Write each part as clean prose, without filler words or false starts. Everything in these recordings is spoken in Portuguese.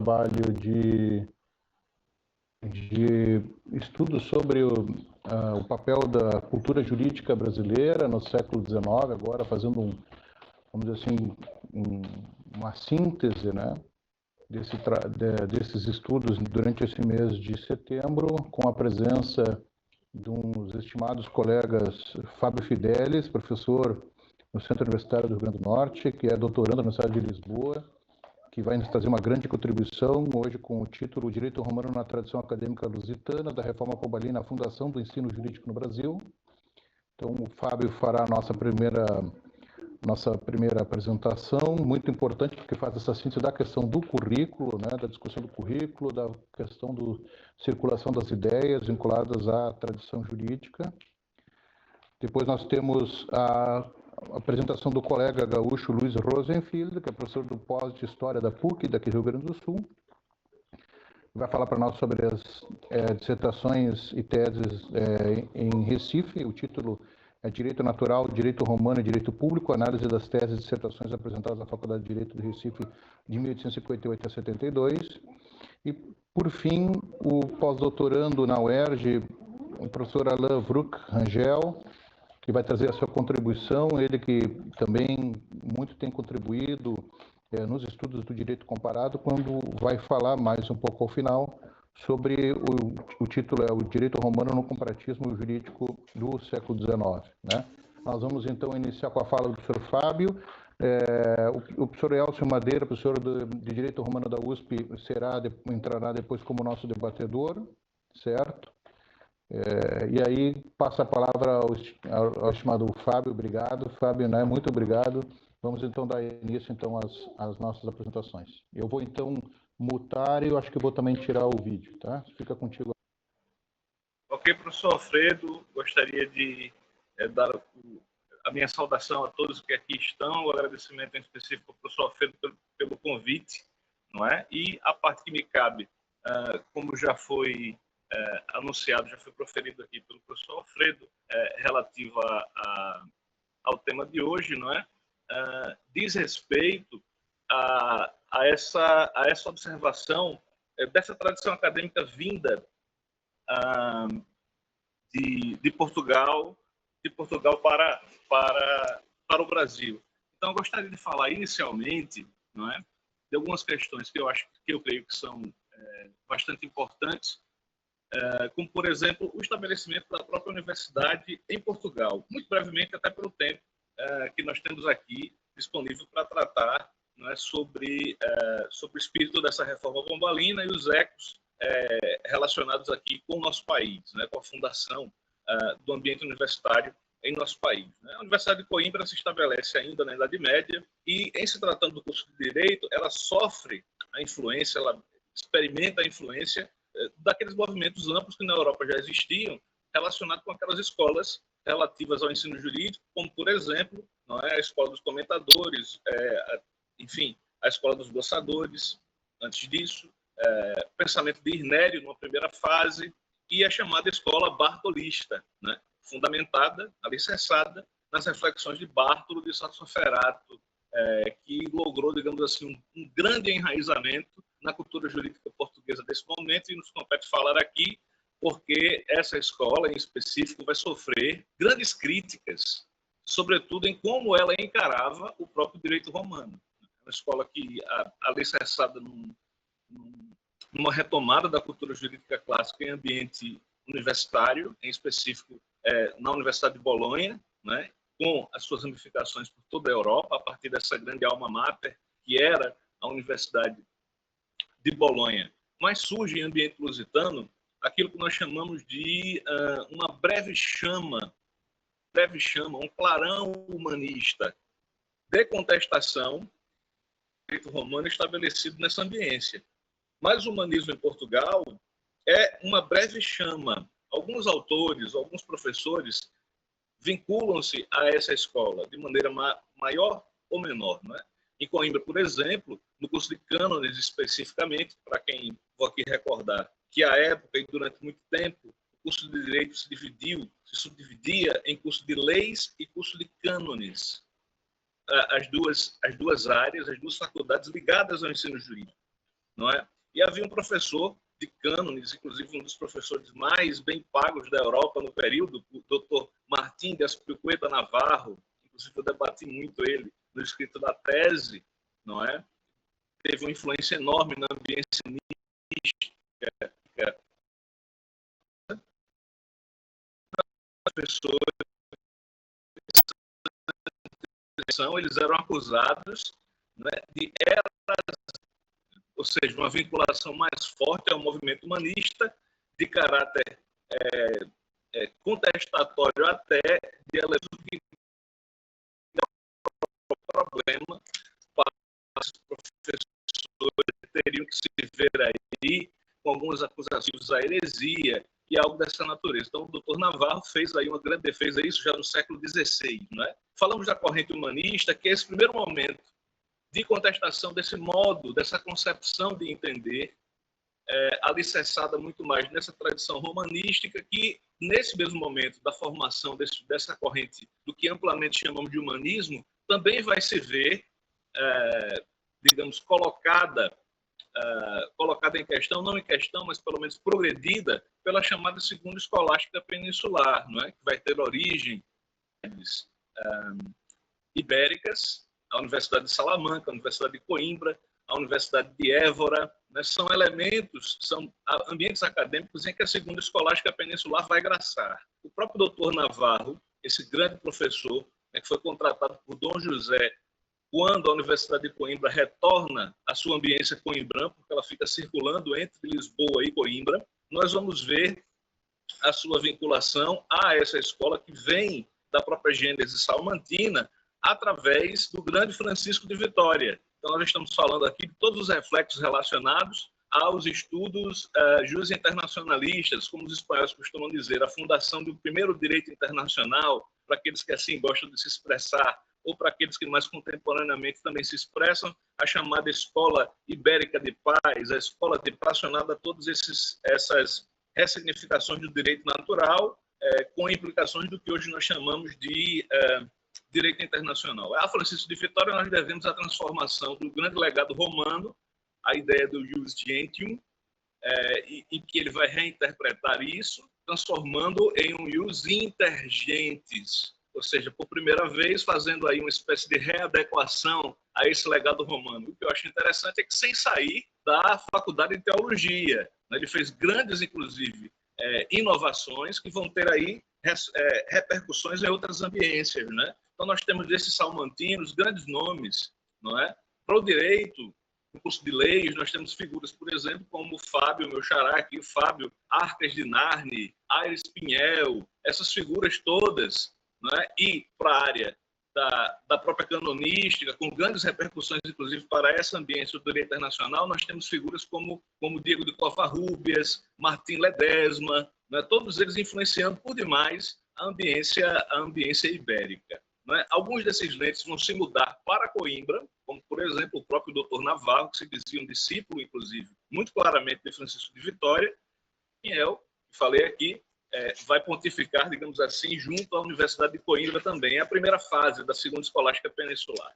trabalho de estudo sobre o papel da cultura jurídica brasileira no século XIX, agora fazendo vamos dizer assim, uma síntese, né, desses estudos durante esse mês de setembro, com a presença de uns estimados colegas Fábio Fidelis, professor no Centro Universitário do Rio Grande do Norte, que é doutorando na Universidade de Lisboa, que vai nos trazer uma grande contribuição hoje com o título O Direito Romano na Tradição Acadêmica Lusitana, da Reforma Pombalina à Fundação do Ensino Jurídico no Brasil. Então, o Fábio fará a nossa primeira apresentação, muito importante, porque faz essa síntese da questão do currículo, né, da discussão do currículo, da questão da circulação das ideias vinculadas à tradição jurídica. Depois nós temos a apresentação do colega gaúcho Luiz Rosenfield, que é professor do pós de História da PUC, daqui do Rio Grande do Sul. Vai falar para nós sobre as dissertações e teses em Recife. O título é Direito Natural, Direito Romano e Direito Público, análise das teses e dissertações apresentadas na Faculdade de Direito do Recife de 1858 a 72. E, por fim, o pós-doutorando na UERJ, o professor Alain Vruck Rangel, que vai trazer a sua contribuição, ele que também muito tem contribuído nos estudos do direito comparado, quando vai falar mais um pouco ao final sobre o título é o Direito Romano no Comparatismo Jurídico do século XIX. Né? Nós vamos então iniciar com a fala do professor Fábio. O professor Elcio Madeira, professor de Direito Romano da USP, entrará depois como nosso debatedor, certo? E aí passa a palavra ao estimado Fábio. Obrigado, Fábio, né? Muito obrigado. Vamos então dar início então às nossas apresentações. Eu vou então mutar e eu acho que vou também tirar o vídeo, tá? Fica contigo. Ok, professor Alfredo, gostaria de dar a minha saudação a todos que aqui estão, o agradecimento em específico ao professor Alfredo pelo convite, não é? E a parte que me cabe, como já foi anunciado, já foi proferido aqui pelo professor Alfredo, relativa ao tema de hoje, não é? Diz respeito a essa observação dessa tradição acadêmica vinda de Portugal para o Brasil. Então, eu gostaria de falar inicialmente, não é, de algumas questões que eu creio que são bastante importantes, como, por exemplo, o estabelecimento da própria universidade em Portugal. Muito brevemente, até pelo tempo que nós temos aqui disponível para tratar, não é, sobre o espírito dessa reforma pombalina e os ecos relacionados aqui com o nosso país, né, com a fundação do ambiente universitário em nosso país. Né? A Universidade de Coimbra se estabelece ainda na Idade Média e, em se tratando do curso de Direito, ela sofre a influência, ela experimenta a influência daqueles movimentos amplos que na Europa já existiam, relacionados com aquelas escolas relativas ao ensino jurídico, como, por exemplo, não é, a Escola dos Comentadores, enfim, a Escola dos Glossadores, antes disso, pensamento de Irnério, numa primeira fase, e a chamada Escola Bartolista, né, fundamentada, alicerçada nas reflexões de Bartolo de Sassoferrato, que logrou, digamos assim, um grande enraizamento na cultura jurídica portuguesa desse momento, e nos compete falar aqui porque essa escola, em específico, vai sofrer grandes críticas, sobretudo em como ela encarava o próprio direito romano. Uma escola que, alicerçada numa retomada da cultura jurídica clássica em ambiente universitário, em específico na Universidade de Bolonha, né, com as suas ramificações por toda a Europa, a partir dessa grande alma mater, que era a Universidade de Bolonha. Mas surge em ambiente lusitano aquilo que nós chamamos de uma breve chama, um clarão humanista de contestação do direito romano estabelecido nessa ambiência. Mas o humanismo em Portugal é uma breve chama. Alguns autores, alguns professores vinculam-se a essa escola de maneira maior ou menor. Não é? Em Coimbra, por exemplo, no curso de cânones especificamente, para quem vou aqui recordar, que à época e durante muito tempo o curso de Direito se subdividia em curso de leis e curso de cânones. As duas áreas, as duas faculdades ligadas ao ensino jurídico. Não é? E havia um professor de cânones, inclusive um dos professores mais bem pagos da Europa no período, o Dr. Martim de Azpilicueta Navarro, inclusive eu debati muito ele no escrito da tese, não é? Teve uma influência enorme na ambiência mística. As pessoas, eles eram acusados, né, de ou seja, uma vinculação mais forte ao movimento humanista, de caráter contestatório até de problema para os professores teriam que se ver aí com algumas acusações à heresia e algo dessa natureza. Então, o doutor Navarro fez aí uma grande defesa, isso já no século XVI. Né? Falamos da corrente humanista, que é esse primeiro momento de contestação desse modo, dessa concepção de entender, alicerçada muito mais nessa tradição romanística, que nesse mesmo momento da formação dessa corrente do que amplamente chamamos de humanismo, também vai se ver, digamos, colocada em questão, não em questão, mas pelo menos progredida pela chamada Segunda Escolástica Peninsular, não é? Que vai ter origem ibéricas, a Universidade de Salamanca, a Universidade de Coimbra, a Universidade de Évora, né? São elementos, são ambientes acadêmicos em que a Segunda Escolástica Peninsular vai graçar. O próprio doutor Navarro, esse grande professor, que foi contratado por Dom José quando a Universidade de Coimbra retorna à sua ambiência coimbrã, porque ela fica circulando entre Lisboa e Coimbra, nós vamos ver a sua vinculação a essa escola que vem da própria gênese salmantina através do grande Francisco de Vitória. Então, nós estamos falando aqui de todos os reflexos relacionados aos estudos jus internacionalistas, como os espanhóis costumam dizer, a fundação do primeiro direito internacional, para aqueles que assim gostam de se expressar, ou para aqueles que mais contemporaneamente também se expressam, a chamada Escola Ibérica de Paz, a escola relacionada a todas essas ressignificações do direito natural, com implicações do que hoje nós chamamos de direito internacional. A Francisco de Vitória nós devemos a transformação do grande legado romano, a ideia do ius gentium, em que ele vai reinterpretar isso, transformando em um ius intergentes, ou seja, por primeira vez fazendo aí uma espécie de readequação a esse legado romano. O que eu acho interessante é que sem sair da faculdade de teologia, né, ele fez grandes, inclusive, inovações que vão ter aí repercussões em outras ambiências, né? Então nós temos desses salmantinos grandes nomes, não é? Para o direito, no curso de leis, nós temos figuras, por exemplo, como o Fábio, meu xará aqui, o Fábio Arcas de Narni, Aires Pinhel, essas figuras todas, não é? E para a área da própria canonística, com grandes repercussões, inclusive, para essa ambiência do direito internacional, nós temos figuras como Diego de Covarrubias, Martim Ledesma, não é? Todos eles influenciando por demais a ambiência ibérica. Não é? Alguns desses lentes vão se mudar para Coimbra, como, por exemplo, o próprio doutor Navarro, que se dizia um discípulo, inclusive, muito claramente de Francisco de Vitória, e eu, que falei aqui, vai pontificar, digamos assim, junto à Universidade de Coimbra também. É a primeira fase da Segunda Escolástica Peninsular.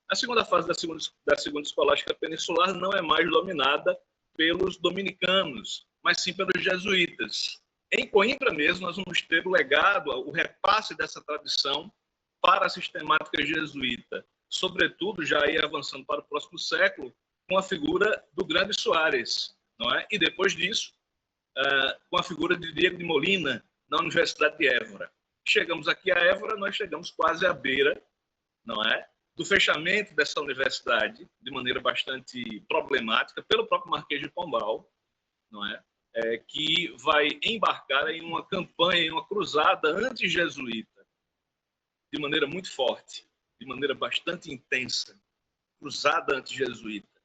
A segunda fase da Segunda Escolástica Peninsular não é mais dominada pelos dominicanos, mas sim pelos jesuítas. Em Coimbra mesmo, nós vamos ter o legado, o repasse dessa tradição para a sistemática jesuíta, sobretudo já aí avançando para o próximo século, com a figura do grande Soares, não é? E depois disso, com a figura de Diego de Molina, na Universidade de Évora. Chegamos aqui a Évora, nós chegamos quase à beira, não é? Do fechamento dessa universidade, de maneira bastante problemática, pelo próprio Marquês de Pombal, não é? Que vai embarcar em uma campanha, em uma cruzada anti-jesuíta, de maneira muito forte, de maneira bastante intensa, cruzada anti-jesuíta.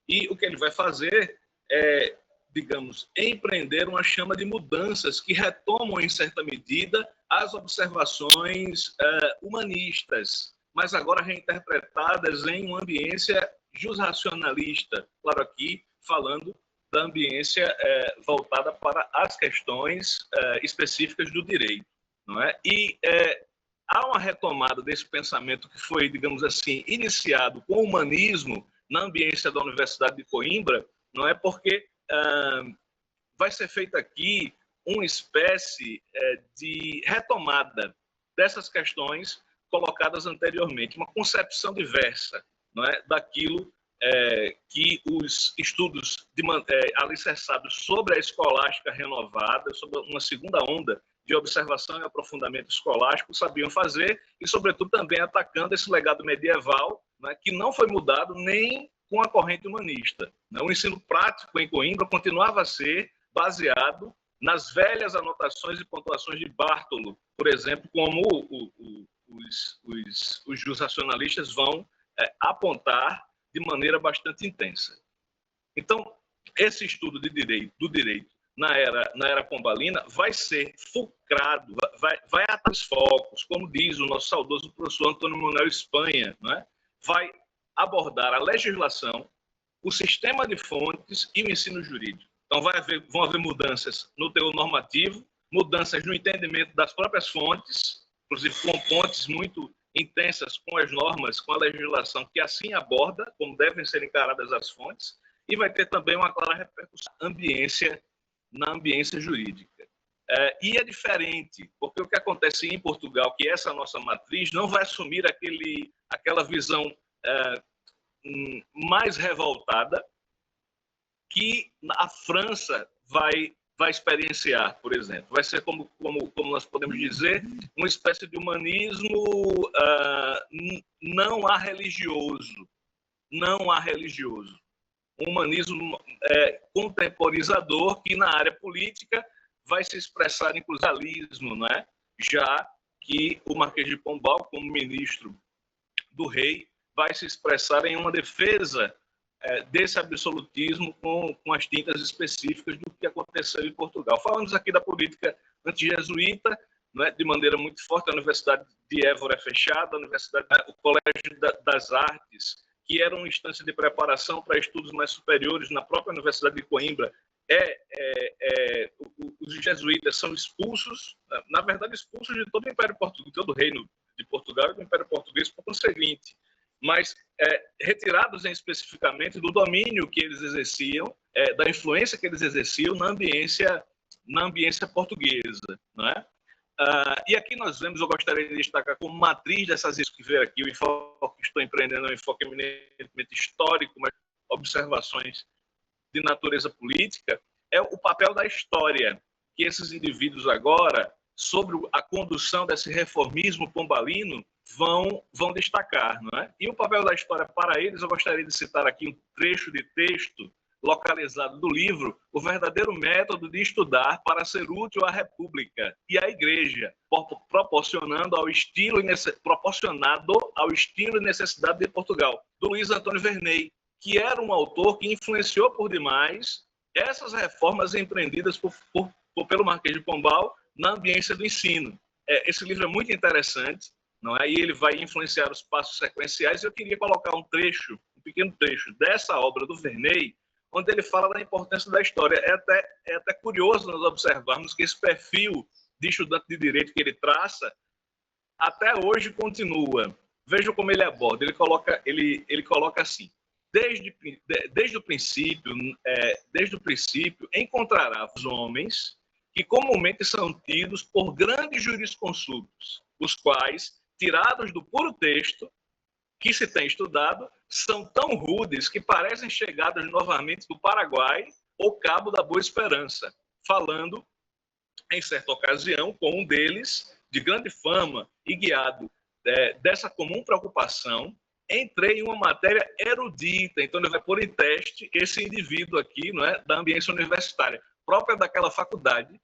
E o que ele vai fazer é, digamos, empreender uma chama de mudanças que retomam, em certa medida, as observações humanistas, mas agora reinterpretadas em uma ambiência jusracionalista, claro, aqui falando da ambiência voltada para as questões específicas do direito, não é? E há uma retomada desse pensamento que foi, digamos assim, iniciado com o humanismo na ambiência da Universidade de Coimbra, não é? Porque vai ser feita aqui uma espécie de retomada dessas questões colocadas anteriormente, uma concepção diversa, não é, daquilo que os estudos alicerçados sobre a escolástica renovada, sobre uma segunda onda de observação e aprofundamento escolástico sabiam fazer, e, sobretudo, também atacando esse legado medieval, né, que não foi mudado nem com a corrente humanista. O ensino prático em Coimbra continuava a ser baseado nas velhas anotações e pontuações de Bartolo, por exemplo, como os racionalistas vão apontar de maneira bastante intensa. Então, esse estudo do direito na era pombalina vai ser fulcrado, vai atar os focos, como diz o nosso saudoso professor Antônio Manuel Espanha, né? Vai abordar a legislação, o sistema de fontes e o ensino jurídico. Então, vão haver mudanças no teor normativo, mudanças no entendimento das próprias fontes, inclusive com pontes muito intensas com as normas, com a legislação que assim aborda como devem ser encaradas as fontes, e vai ter também uma clara repercussão na ambiência jurídica. E é diferente, porque o que acontece em Portugal, que essa nossa matriz não vai assumir aquela visão mais revoltada que a França vai experienciar, por exemplo. Vai ser, como nós podemos dizer, uma espécie de humanismo não há religioso. Um humanismo contemporizador que, na área política, vai se expressar em cruzalismo, né? Já que o Marquês de Pombal, como ministro do rei, vai se expressar em uma defesa desse absolutismo com as tintas específicas do que aconteceu em Portugal. Falamos aqui da política anti-jesuíta, né, de maneira muito forte. A Universidade de Évora é fechada, o Colégio das Artes, que era uma instância de preparação para estudos mais superiores na própria Universidade de Coimbra, os jesuítas são expulsos, na verdade expulsos de todo o Império Português, todo o Reino de Portugal e do Império Português por conseguinte, mas retirados especificamente do domínio que eles exerciam, da influência que eles exerciam na ambiência portuguesa, não é? E aqui nós vemos, eu gostaria de destacar como matriz dessas que veio aqui, o enfoque que estou empreendendo é um enfoque eminentemente histórico, mas observações de natureza política, é o papel da história, que esses indivíduos agora, sobre a condução desse reformismo pombalino, vão destacar, não é? E o papel da história para eles, eu gostaria de citar aqui um trecho de texto localizado do livro, O Verdadeiro Método de Estudar para Ser Útil à República e à Igreja, proporcionado ao estilo e necessidade de Portugal, do Luiz Antônio Verney, que era um autor que influenciou por demais essas reformas empreendidas pelo Marquês de Pombal na ambiência do ensino. Esse livro é muito interessante, não é? E ele vai influenciar os passos sequenciais. Eu queria colocar um pequeno trecho dessa obra do Verney, onde ele fala da importância da história. É até curioso nós observarmos que esse perfil de estudante de direito que ele traça, até hoje continua. Vejam como ele aborda. Ele coloca assim: desde o princípio, encontrará os homens que comumente são tidos por grandes jurisconsultos, os quais, tirados do puro texto que se tem estudado, são tão rudes que parecem chegados novamente do Paraguai ou Cabo da Boa Esperança, falando, em certa ocasião, com um deles, de grande fama e guiado dessa comum preocupação, entrei em uma matéria erudita. Então, ele vai pôr em teste esse indivíduo aqui, não é, da ambiência universitária, própria daquela faculdade,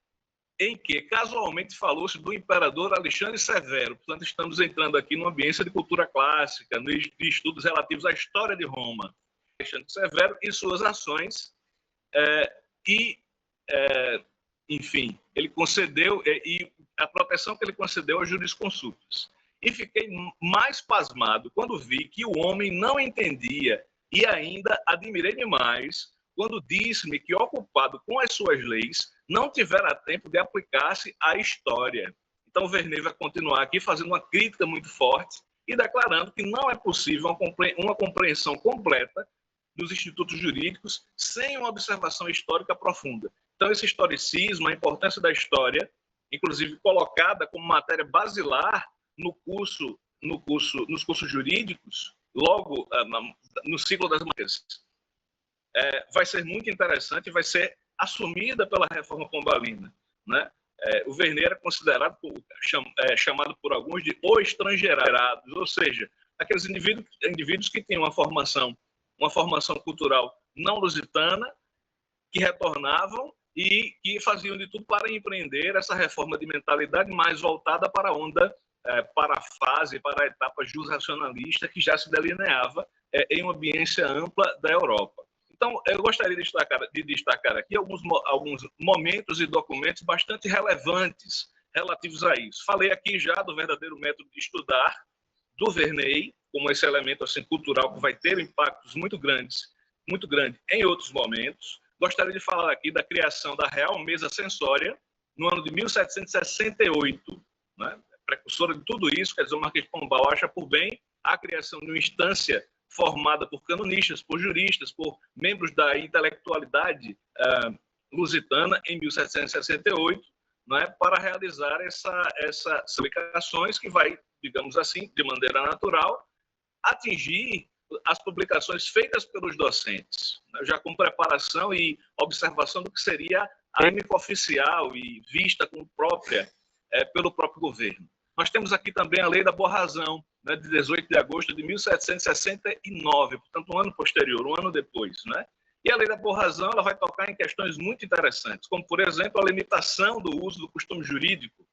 em que casualmente falou-se do imperador Alexandre Severo. Portanto, estamos entrando aqui numa ambiência de cultura clássica, de estudos relativos à história de Roma. Alexandre Severo e suas ações, enfim, ele concedeu, e a proteção que ele concedeu aos jurisconsultos. E fiquei mais pasmado quando vi que o homem não entendia, e ainda admirei-me mais quando disse-me que, ocupado com as suas leis, não tivera tempo de aplicar-se à história. Então, Verney vai continuar aqui fazendo uma crítica muito forte e declarando que não é possível uma compreensão completa dos institutos jurídicos sem uma observação histórica profunda. Então, esse historicismo, a importância da história, inclusive colocada como matéria basilar nos cursos jurídicos, logo no ciclo das matérias, vai ser muito interessante e vai ser assumida pela reforma pombalina, né? O Vernet era considerado, chamado por alguns de o estrangeirados, ou seja, aqueles indivíduos que têm uma formação cultural não lusitana, que retornavam e que faziam de tudo para empreender essa reforma de mentalidade mais voltada para a onda, para a fase, para a etapa jus-racionalista que já se delineava em uma ambiência ampla da Europa. Então, eu gostaria de destacar aqui alguns momentos e documentos bastante relevantes relativos a isso. Falei aqui já do verdadeiro método de estudar, do Vernet, como esse elemento assim, cultural que vai ter impactos muito grande em outros momentos. Gostaria de falar aqui da criação da Real Mesa Censória, no ano de 1768, né? Precursora de tudo isso, quer dizer, o Marquês de Pombal acha por bem a criação de uma instância formada por canonistas, por juristas, por membros da intelectualidade lusitana, em 1768, né, para realizar essas publicações que vai, digamos assim, de maneira natural, atingir as publicações feitas pelos docentes, né, já com preparação e observação do que seria a acadêmica oficial e vista como própria pelo próprio governo. Nós temos aqui também a Lei da Boa Razão, né, de 18 de agosto de 1769, portanto, um ano posterior, um ano depois, né? E a Lei da Boa Razão ela vai tocar em questões muito interessantes, como, por exemplo, a limitação do uso do costume jurídico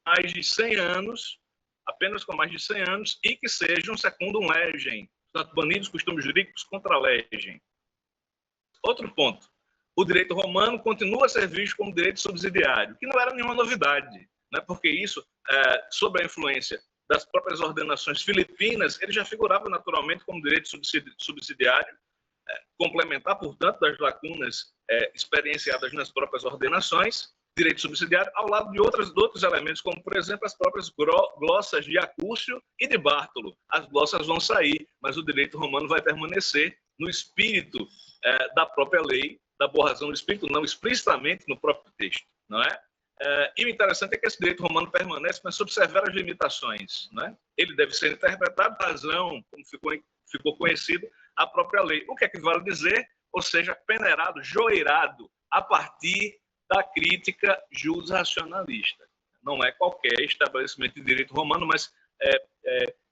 mais de 100 anos, apenas com mais de 100 anos, e que sejam secundum legem, portanto, banidos os costumes jurídicos contra a legem. Outro ponto, o direito romano continua a ser visto como direito subsidiário, que não era nenhuma novidade, né, porque isso, sob a influência das próprias ordenações filipinas, ele já figurava naturalmente como direito subsidiário, complementar, portanto, das lacunas experienciadas nas próprias ordenações, direito subsidiário, ao lado de outros elementos, como, por exemplo, as próprias glossas de Acúcio e de Bártolo. As glossas vão sair, mas o direito romano vai permanecer no espírito da própria lei, da Boa Razão, no espírito não explicitamente no próprio texto, não é? E o interessante é que esse direito romano permanece, mas sob severas limitações, né? Ele deve ser interpretado razão, como ficou conhecido, a própria lei. O que é que vale dizer? Ou seja, peneirado, joeirado, a partir da crítica jus-racionalista. Não é qualquer estabelecimento de direito romano, mas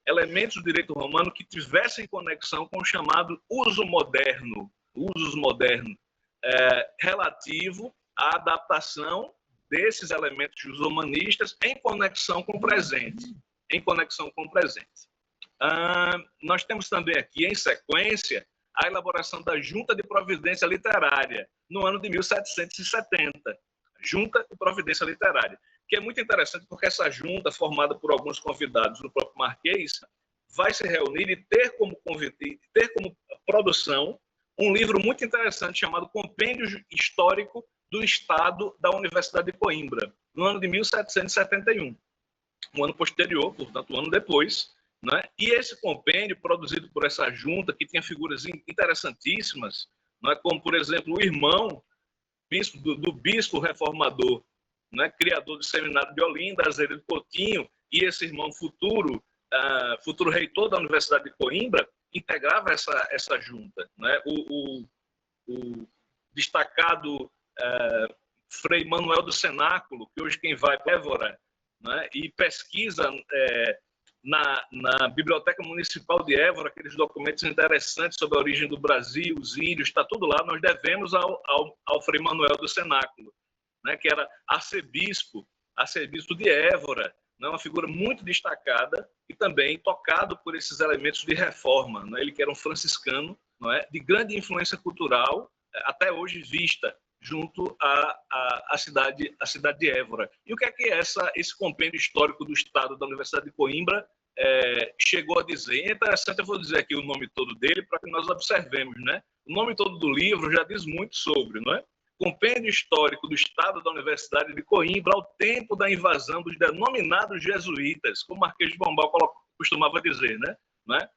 elementos do direito romano que tivessem conexão com o chamado uso moderno, relativo à adaptação desses elementos jus-humanistas em conexão com o presente. Nós temos também aqui, em sequência, a elaboração da Junta de Providência Literária, no ano de 1770. Junta de Providência Literária, que é muito interessante porque essa junta, formada por alguns convidados do próprio Marquês, vai se reunir e ter como produção um livro muito interessante chamado Compêndio Histórico do Estado da Universidade de Coimbra, no ano de 1771. Um ano posterior, portanto, um ano depois, né? E esse compêndio, produzido por essa junta, que tinha figuras interessantíssimas, né? Como, por exemplo, o irmão do bispo reformador, né? Criador do seminário de Olinda, Azeredo Coutinho, e esse irmão futuro reitor da Universidade de Coimbra, integrava essa junta, né? O destacado Frei Manuel do Cenáculo, que hoje quem vai para Évora, né, e pesquisa na Biblioteca Municipal de Évora aqueles documentos interessantes sobre a origem do Brasil, os índios, está tudo lá. Nós devemos ao Frei Manuel do Cenáculo, né, que era arcebispo de Évora, né, uma figura muito destacada e também tocado por esses elementos de reforma, né, ele que era um franciscano, não é, de grande influência cultural, até hoje vista junto à cidade de Évora. E o que é que esse compêndio histórico do Estado da Universidade de Coimbra chegou a dizer? É interessante, eu vou dizer aqui o nome todo dele para que nós observemos, né? O nome todo do livro já diz muito sobre, não é? Compêndio Histórico do Estado da Universidade de Coimbra ao tempo da invasão dos denominados jesuítas, como o Marquês de Pombal costumava dizer, né?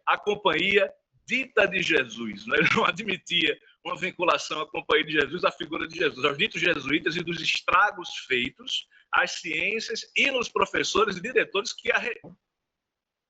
A Companhia dita de Jesus, né? Ele não admitia uma vinculação à Companhia de Jesus, à figura de Jesus, aos ditos jesuítas e dos estragos feitos às ciências e nos professores e diretores que a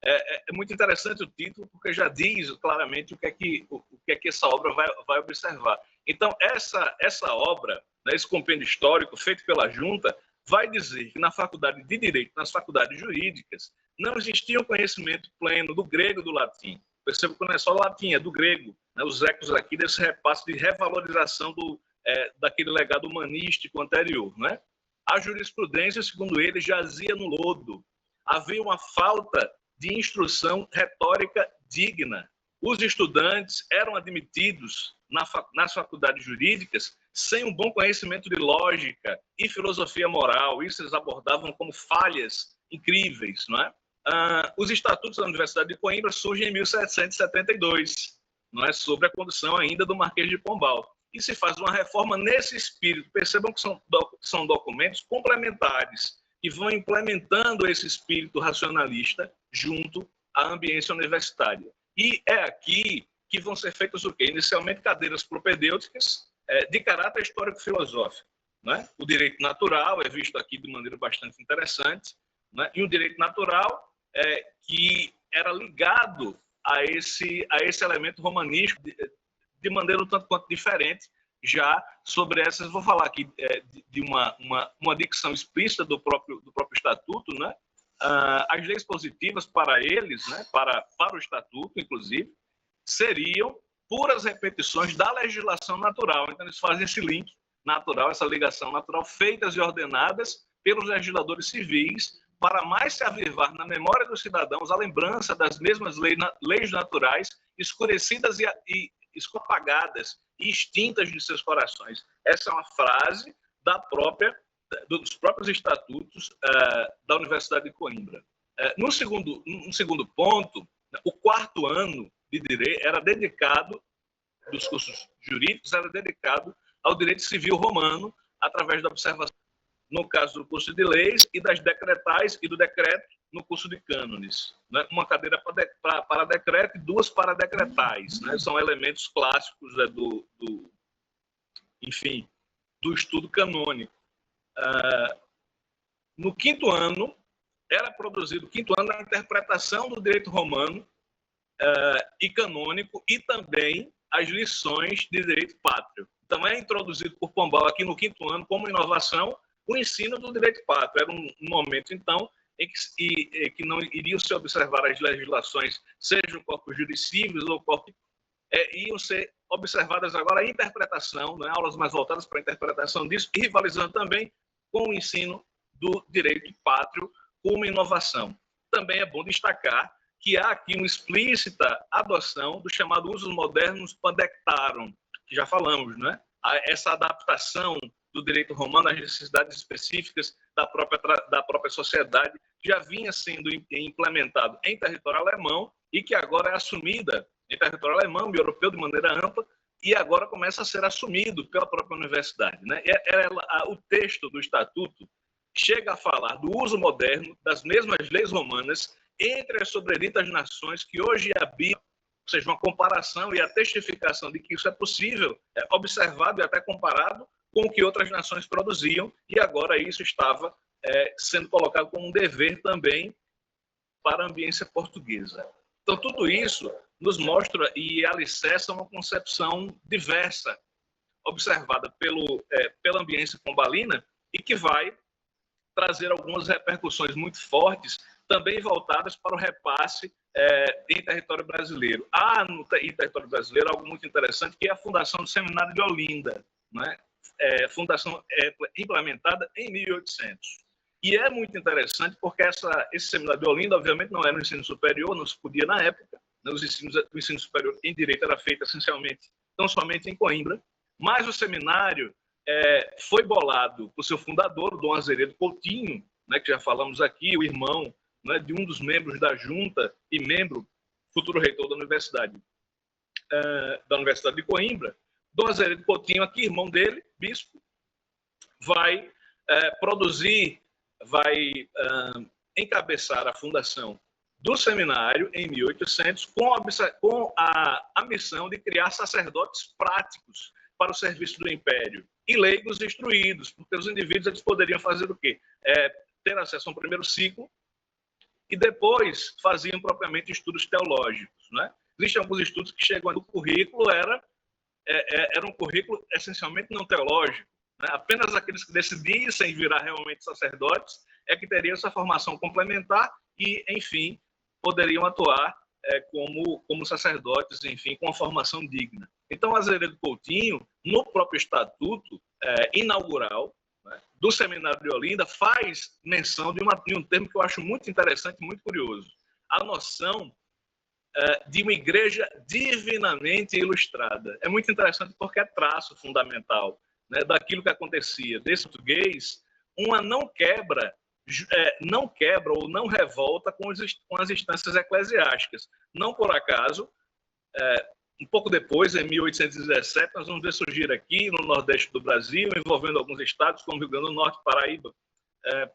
é muito interessante o título, porque já diz claramente o que é que essa obra vai observar. Então, essa obra, né, esse compêndio histórico feito pela Junta, vai dizer que na Faculdade de Direito, nas faculdades jurídicas, não existia um conhecimento pleno do grego e do latim. Perceba que não é só latim, é do grego. Né, os ecos aqui desse repasse de revalorização daquele legado humanístico anterior. Né? A jurisprudência, segundo ele, jazia no lodo. Havia uma falta de instrução retórica digna. Os estudantes eram admitidos nas faculdades jurídicas sem um bom conhecimento de lógica e filosofia moral. Isso eles abordavam como falhas incríveis, não é? Os estatutos da Universidade de Coimbra surgem em 1772, não é? Sobre a condução ainda do Marquês de Pombal. E se faz uma reforma nesse espírito. Percebam que são documentos complementares que vão implementando esse espírito racionalista junto à ambiência universitária. E é aqui que vão ser feitas o quê? Inicialmente, cadeiras propedêuticas de caráter histórico-filosófico. Né? O direito natural é visto aqui de maneira bastante interessante, né? E o direito natural que era ligado a esse elemento romanístico de maneira um tanto quanto diferente. Já sobre essas, vou falar aqui de uma dicção explícita do próprio Estatuto, né? As leis positivas para eles, né? para o Estatuto, inclusive, seriam puras repetições da legislação natural. Então, eles fazem esse link natural, essa ligação natural, feitas e ordenadas pelos legisladores civis, para mais se avivar na memória dos cidadãos a lembrança das mesmas leis naturais, escurecidas e apagadas e extintas de seus corações. Essa é uma frase dos próprios estatutos da Universidade de Coimbra. No segundo ponto, o quarto ano de direito era dedicado, dos cursos jurídicos, era dedicado ao direito civil romano, através da observação, no caso do curso de leis, e das decretais e do decreto no curso de cânones. Né? Uma cadeira para decreto e duas para decretais. Né? São elementos clássicos do estudo canônico. No quinto ano, era produzido a interpretação do direito romano e canônico e também as lições de direito pátrio. Então, é introduzido por Pombal aqui no quinto ano, como inovação, o ensino do direito pátrio. Era um momento, então, em que não iriam se observar as legislações, sejam corpos jurídicos ou corpos, iam ser observadas agora a interpretação, né, aulas mais voltadas para a interpretação disso, e rivalizando também com o ensino do direito pátrio como inovação. Também é bom destacar que há aqui uma explícita adoção do chamado usus modernos pandectarum, que já falamos, né? Essa adaptação do direito romano às necessidades específicas da própria sociedade já vinha sendo implementado em território alemão e que agora é assumida em território alemão e europeu de maneira ampla e agora começa a ser assumido pela própria universidade. Né? O texto do Estatuto chega a falar do uso moderno das mesmas leis romanas entre as sobreditas nações que hoje habitam, ou seja, uma comparação e a testificação de que isso é possível, observado e até comparado com o que outras nações produziam, e agora isso estava sendo colocado como um dever também para a ambiência portuguesa. Então, tudo isso nos mostra e alicerça uma concepção diversa, observada pela ambiência pombalina, e que vai trazer algumas repercussões muito fortes, também voltadas para o repasse em território brasileiro. Há em território brasileiro algo muito interessante, que é a fundação do Seminário de Olinda, né? Fundação implementada em 1800. E é muito interessante porque esse Seminário de Olinda, obviamente, não era um ensino superior, não se podia na época. Né? O ensino superior em Direito era feito essencialmente, não somente em Coimbra, mas o seminário foi bolado por seu fundador, Dom Azeredo Coutinho, né, que já falamos aqui, o irmão, né, de um dos membros da junta e futuro reitor da Universidade de Coimbra. Dom Azeredo Coutinho, aqui, irmão dele, bispo, vai encabeçar a fundação do seminário em 1800 com a missão de criar sacerdotes práticos para o serviço do império e leigos instruídos, porque os indivíduos eles poderiam fazer o quê? Ter acesso a um primeiro ciclo e depois faziam propriamente estudos teológicos, né? Existem alguns estudos que chegam no currículo, era um currículo essencialmente não teológico, né? Apenas aqueles que decidissem virar realmente sacerdotes é que teriam essa formação complementar e, enfim, poderiam atuar como sacerdotes, enfim, com uma formação digna. Então, Azeredo Coutinho, no próprio estatuto inaugural, né, do Seminário de Olinda, faz menção de um termo que eu acho muito interessante e muito curioso. A noção de uma igreja divinamente ilustrada. É muito interessante porque é traço fundamental, né, daquilo que acontecia. Desse português, uma não quebra ou não revolta com as instâncias eclesiásticas. Não por acaso, um pouco depois, em 1817, nós vamos ver surgir aqui no Nordeste do Brasil, envolvendo alguns estados como Rio Grande do Norte, Paraíba,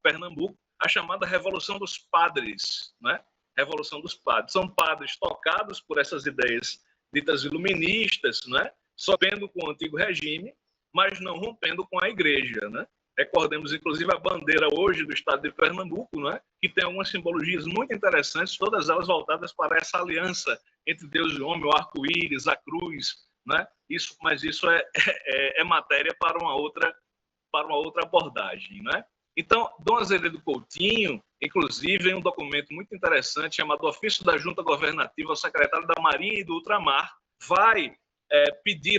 Pernambuco, a chamada Revolução dos Padres, né? Revolução dos Padres. São padres tocados por essas ideias ditas iluministas, né? Rompendo com o antigo regime, mas não rompendo com a igreja, né? Recordemos, inclusive, a bandeira hoje do estado de Pernambuco, né? Que tem algumas simbologias muito interessantes, todas elas voltadas para essa aliança entre Deus e o homem, o arco-íris, a cruz, né? Mas isso é matéria para uma outra abordagem, né? Então, Dom Azeredo Coutinho, inclusive, em um documento muito interessante chamado Ofício da Junta Governativa ao Secretário da Marinha e do Ultramar, vai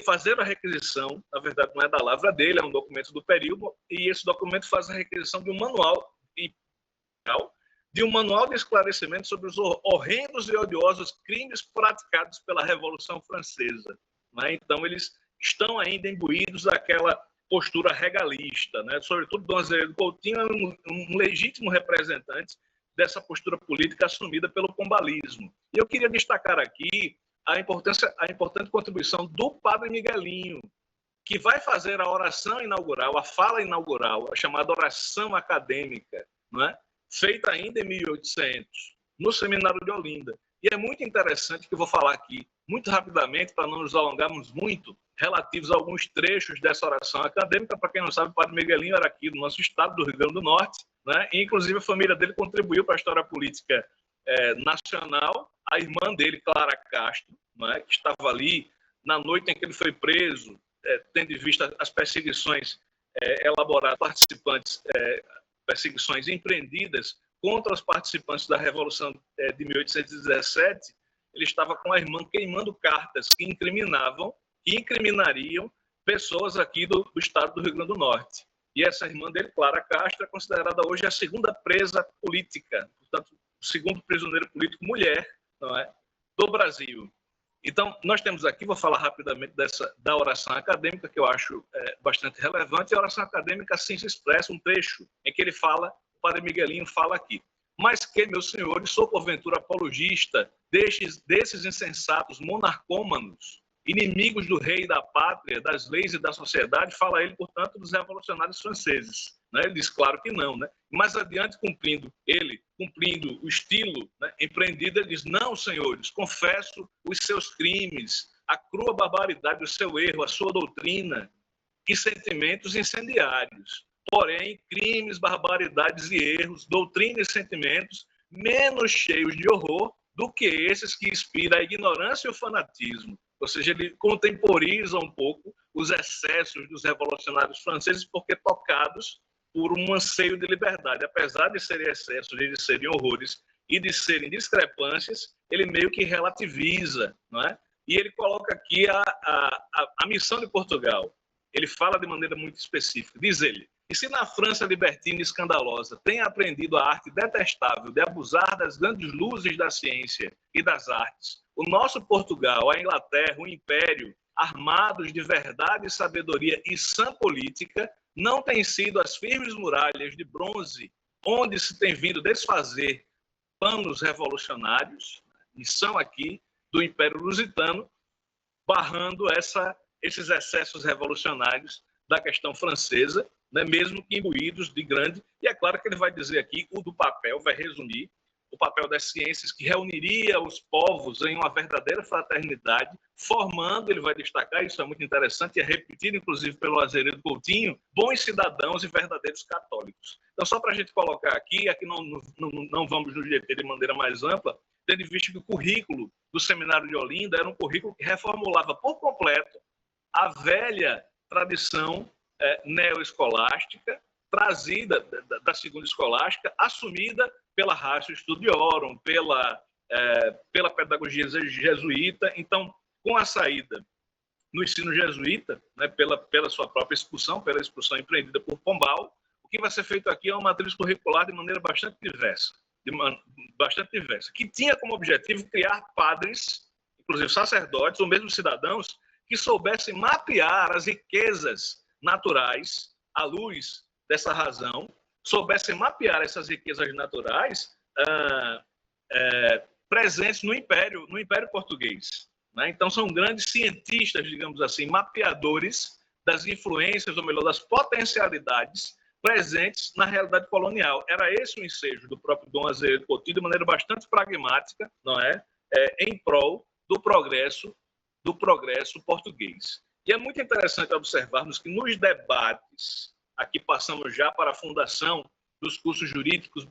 fazer a requisição, na verdade não é da lavra dele, é um documento do período, e esse documento faz a requisição de um manual de esclarecimento sobre os horrendos e odiosos crimes praticados pela Revolução Francesa, né? Então, eles estão ainda imbuídos daquela postura regalista, né? Sobretudo Dom Azeredo Coutinho é um legítimo representante dessa postura política assumida pelo pombalismo. E eu queria destacar aqui a importante contribuição do Padre Miguelinho, que vai fazer a oração inaugural, a fala inaugural, a chamada oração acadêmica, né? Feita ainda em 1800, no Seminário de Olinda. E é muito interessante que eu vou falar aqui, muito rapidamente, para não nos alongarmos muito, relativos a alguns trechos dessa oração acadêmica. Para quem não sabe, o Padre Miguelinho era aqui do nosso estado, do Rio Grande do Norte, né? E, inclusive, a família dele contribuiu para a história política nacional. A irmã dele, Clara Castro, né, que estava ali na noite em que ele foi preso, tendo em vista as perseguições elaboradas, perseguições empreendidas contra os participantes da Revolução de 1817, ele estava com a irmã queimando cartas que incriminariam pessoas aqui do estado do Rio Grande do Norte. E essa irmã dele, Clara Castro, é considerada hoje a segunda presa política, portanto, o segundo prisioneiro político mulher, não é, do Brasil. Então, nós temos aqui, vou falar rapidamente da oração acadêmica, que eu acho bastante relevante, e a oração acadêmica assim se expressa, um trecho em que ele fala, o Padre Miguelinho fala aqui: mas que, meus senhores, sou porventura apologista desses insensatos monarcômanos, inimigos do rei e da pátria, das leis e da sociedade, fala ele, portanto, dos revolucionários franceses. Né? Ele diz, claro que não. Né? Mais adiante, cumprindo o estilo, né, empreendido, ele diz, não, senhores, confesso os seus crimes, a crua barbaridade do seu erro, a sua doutrina e sentimentos incendiários. Porém, crimes, barbaridades e erros, doutrina e sentimentos menos cheios de horror do que esses que inspiram a ignorância e o fanatismo. Ou seja, ele contemporiza um pouco os excessos dos revolucionários franceses, porque tocados por um anseio de liberdade. Apesar de serem excessos, de serem horrores e de serem discrepâncias, ele meio que relativiza, não é? E ele coloca aqui a missão de Portugal. Ele fala de maneira muito específica. Diz ele: e se na França libertina e escandalosa tem aprendido a arte detestável de abusar das grandes luzes da ciência e das artes, o nosso Portugal, a Inglaterra, o Império, armados de verdade, sabedoria e sã política, não têm sido as firmes muralhas de bronze onde se tem vindo desfazer planos revolucionários, missão aqui do Império Lusitano, barrando esses excessos revolucionários da questão francesa, né, mesmo que imbuídos de grande, e é claro que ele vai dizer aqui, o do papel vai resumir o papel das ciências, que reuniria os povos em uma verdadeira fraternidade, formando, ele vai destacar, isso é muito interessante, e é repetido, inclusive, pelo Azeredo Coutinho, bons cidadãos e verdadeiros católicos. Então, só para a gente colocar aqui não vamos nos deter de maneira mais ampla, tendo em vista que o currículo do Seminário de Olinda era um currículo que reformulava por completo a velha tradição neoescolástica, trazida da segunda escolástica, assumida pela Ratio Studiorum, pela pedagogia jesuíta. Então, com a saída no ensino jesuíta, né, pela sua própria expulsão, pela expulsão empreendida por Pombal, o que vai ser feito aqui é uma matriz curricular de maneira bastante diversa, que tinha como objetivo criar padres, inclusive sacerdotes ou mesmo cidadãos, que soubessem mapear as riquezas naturais à luz dessa razão, soubessem mapear essas riquezas naturais presentes no Império Português. Né? Então, são grandes cientistas, digamos assim, mapeadores das influências, ou melhor, das potencialidades presentes na realidade colonial. Era esse o ensejo do próprio Dom Azeredo Coutinho, de maneira bastante pragmática, não é? Em prol do progresso português. E é muito interessante observarmos que nos debates, aqui passamos já para a fundação dos cursos jurídicos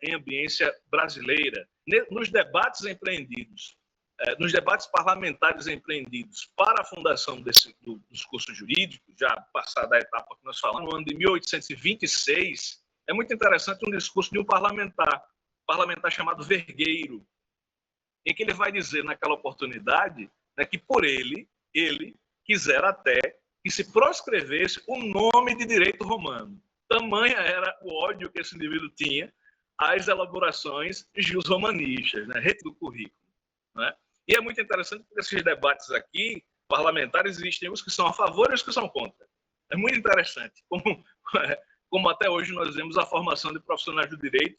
em ambiência brasileira, nos debates empreendidos, nos debates parlamentares empreendidos para a fundação dos cursos jurídicos, já passada a etapa que nós falamos, no ano de 1826, é muito interessante um discurso de um parlamentar chamado Vergueiro, em que ele vai dizer naquela oportunidade, né, que por ele quisera até que se proscrevesse o nome de direito romano. Tamanha era o ódio que esse indivíduo tinha às elaborações jus-romanistas, né, do currículo. Né? E é muito interessante porque esses debates aqui, parlamentares, existem os que são a favor e os que são contra. É muito interessante, como até hoje nós vemos a formação de profissionais do direito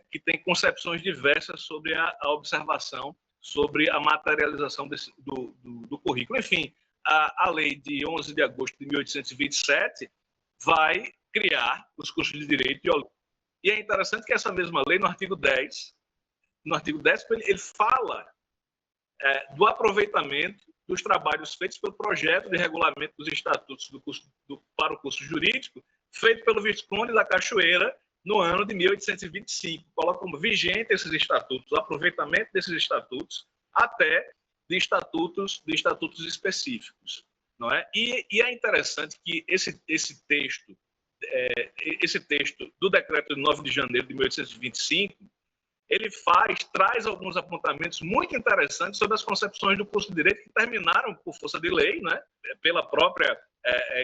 que têm concepções diversas sobre a observação, sobre a materialização do currículo. Enfim, a lei de 11 de agosto de 1827 vai criar os cursos de direito de Olinda. E é interessante que essa mesma lei, no artigo 10, ele fala do aproveitamento dos trabalhos feitos pelo projeto de regulamento dos estatutos para o curso jurídico, feito pelo Visconde da Cachoeira no ano de 1825. Coloca como vigente esses estatutos, o aproveitamento desses estatutos até de estatutos específicos. Não é? E é interessante que esse texto do decreto de 9 de janeiro de 1825, ele traz alguns apontamentos muito interessantes sobre as concepções do curso de Direito que terminaram por força de lei, né, pela própria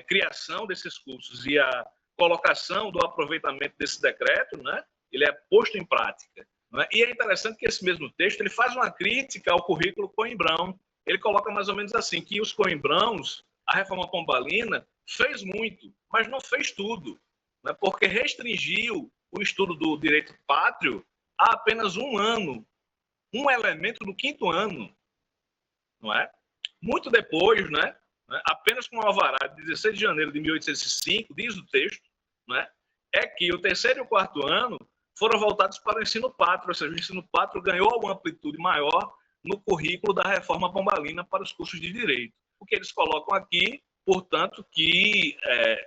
criação desses cursos e a colocação do aproveitamento desse decreto, né, ele é posto em prática. Né? E é interessante que esse mesmo texto ele faz uma crítica ao currículo Coimbrão. Ele coloca mais ou menos assim, que os coimbrãos, a reforma pombalina, fez muito, mas não fez tudo, né? Porque restringiu o estudo do direito pátrio a apenas um ano, um elemento do 5º ano, não é? Muito depois, né? Apenas com o alvará de 16 de janeiro de 1805, diz o texto, né? É que o 3º e o 4º ano foram voltados para o ensino pátrio, ou seja, o ensino pátrio ganhou uma amplitude maior no currículo da reforma pombalina para os cursos de direito. O que eles colocam aqui, portanto, que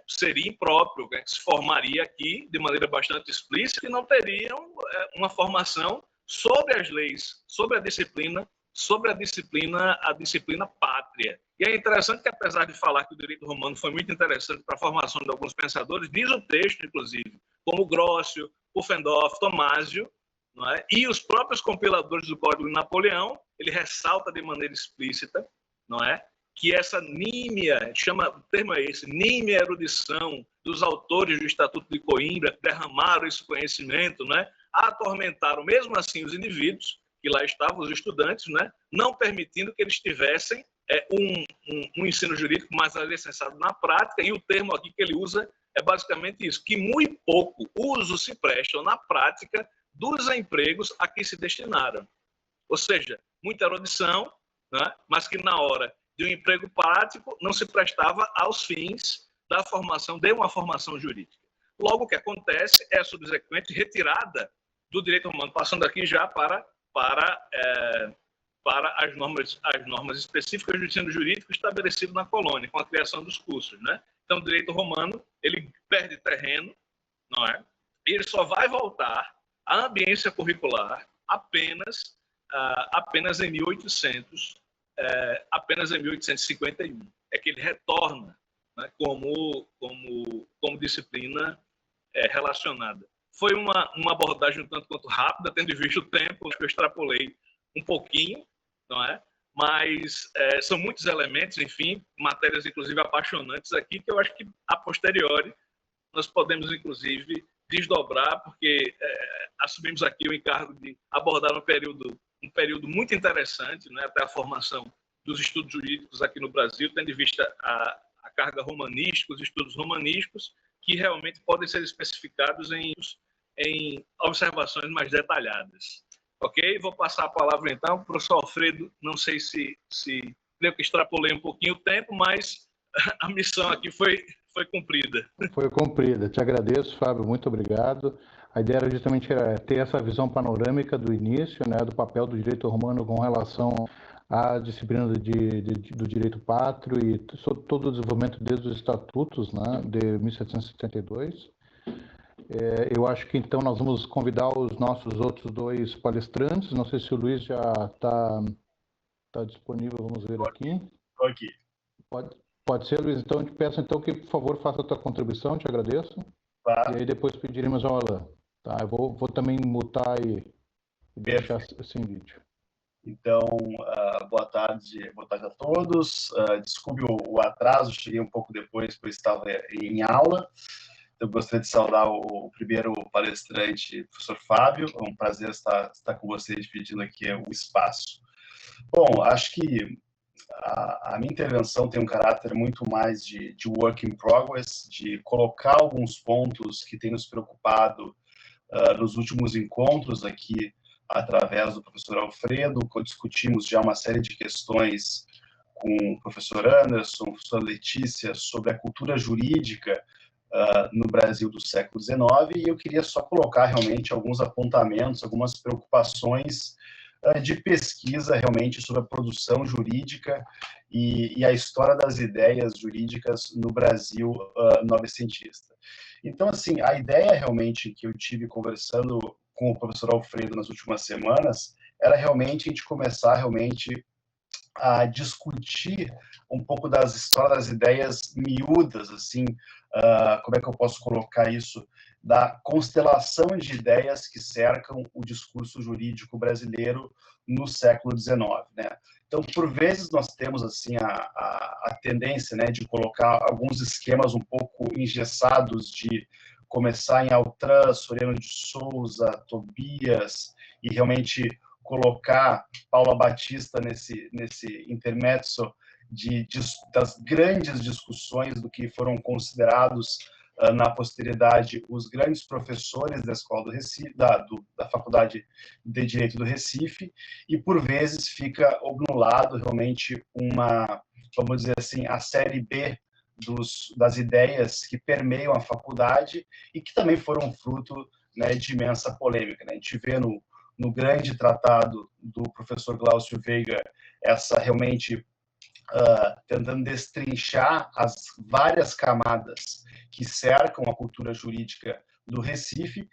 seria impróprio, né, que se formaria aqui de maneira bastante explícita e não teriam uma formação sobre as leis, sobre a disciplina pátria. E é interessante que, apesar de falar que o direito romano foi muito interessante para a formação de alguns pensadores, diz o texto, inclusive, como Grócio, Pufendorf, Tomásio, não é? E os próprios compiladores do Código de Napoleão, ele ressalta de maneira explícita, não é? Que essa nímia, o termo é esse, nímia erudição dos autores do Estatuto de Coimbra, derramaram esse conhecimento, né? Atormentaram mesmo assim os indivíduos, que lá estavam, os estudantes, né? Não permitindo que eles tivessem um ensino jurídico mais alicerçado na prática, e o termo aqui que ele usa é basicamente isso, que muito pouco uso se prestam na prática dos empregos a que se destinaram. Ou seja, muita erudição, né? Mas que na hora de um emprego prático não se prestava aos fins da formação, de uma formação jurídica. Logo, o que acontece é a subsequente retirada do direito romano, passando aqui já para as normas específicas do ensino jurídico estabelecido na colônia, com a criação dos cursos, né? Então, o direito romano, ele perde terreno, não é? E ele só vai voltar à ambiência curricular apenas em 1851. É que ele retorna, né, como disciplina relacionada. Foi uma abordagem um tanto quanto rápida, tendo visto o tempo, que eu extrapolei um pouquinho, não é? Mas são muitos elementos, enfim, matérias inclusive apaixonantes aqui, que eu acho que a posteriori nós podemos inclusive desdobrar, porque assumimos aqui o encargo de abordar um período muito interessante, né, até a formação dos estudos jurídicos aqui no Brasil, tendo em vista a carga romanística, os estudos romanísticos, que realmente podem ser especificados em observações mais detalhadas. Ok? Vou passar a palavra, então, para o professor Alfredo. Não sei se creio que extrapolei um pouquinho o tempo, mas a missão aqui foi cumprida. Foi cumprida. Te agradeço, Fábio. Muito obrigado. A ideia era justamente ter essa visão panorâmica do início, né, do papel do direito romano com relação à disciplina do direito pátrio e todo o desenvolvimento desde os estatutos, né, de 1772. Eu acho que então nós vamos convidar os nossos outros dois palestrantes. Não sei se o Luiz já está disponível, vamos ver aqui. Ok. Pode ser, Luiz. Então, eu te peço então que, por favor, faça a tua contribuição, te agradeço. Tá. E aí depois pediremos ao Alain. Tá? Eu vou também mutar e deixar sem vídeo. Então, boa tarde a todos. Desculpe o atraso, cheguei um pouco depois, pois estava em aula. Eu gostaria de saudar o primeiro palestrante, o professor Fábio. É um prazer estar com você dividindo aqui o espaço. Bom, acho que a minha intervenção tem um caráter muito mais de work in progress, de colocar alguns pontos que têm nos preocupado nos últimos encontros aqui, através do professor Alfredo, discutimos já uma série de questões com o professor Anderson, a professora Letícia, sobre a cultura jurídica no Brasil do século XIX, e eu queria só colocar realmente alguns apontamentos, algumas preocupações de pesquisa realmente sobre a produção jurídica e a história das ideias jurídicas no Brasil novecentista. Então, assim, a ideia realmente que eu tive conversando com o professor Alfredo nas últimas semanas era realmente a gente começar realmente a discutir um pouco das histórias das ideias miúdas, assim, como é que eu posso colocar isso, da constelação de ideias que cercam o discurso jurídico brasileiro no século XIX, né? Então, por vezes, nós temos assim a tendência, né, de colocar alguns esquemas um pouco engessados, de começar em Altran, Soriano de Souza, Tobias, e realmente colocar Paula Batista nesse intermezzo das grandes discussões do que foram considerados na posteridade os grandes professores da escola do Recife, da Faculdade de Direito do Recife, e por vezes fica obnulado realmente vamos dizer assim, a série B das ideias que permeiam a faculdade e que também foram fruto, né, de imensa polêmica, né? A gente vê no grande tratado do professor Glaucio Veiga essa realmente tentando destrinchar as várias camadas que cercam a cultura jurídica do Recife,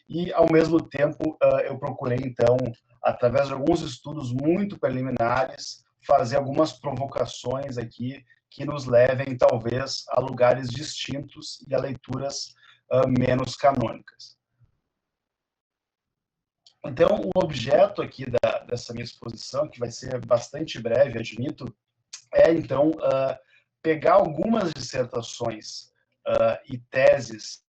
e, ao mesmo tempo, eu procurei, então, através de alguns estudos muito preliminares, fazer algumas provocações aqui que nos levem, talvez, a lugares distintos e a leituras menos canônicas. Então, o objeto aqui dessa minha exposição, que vai ser bastante breve, admito, é, então, pegar algumas dissertações e teses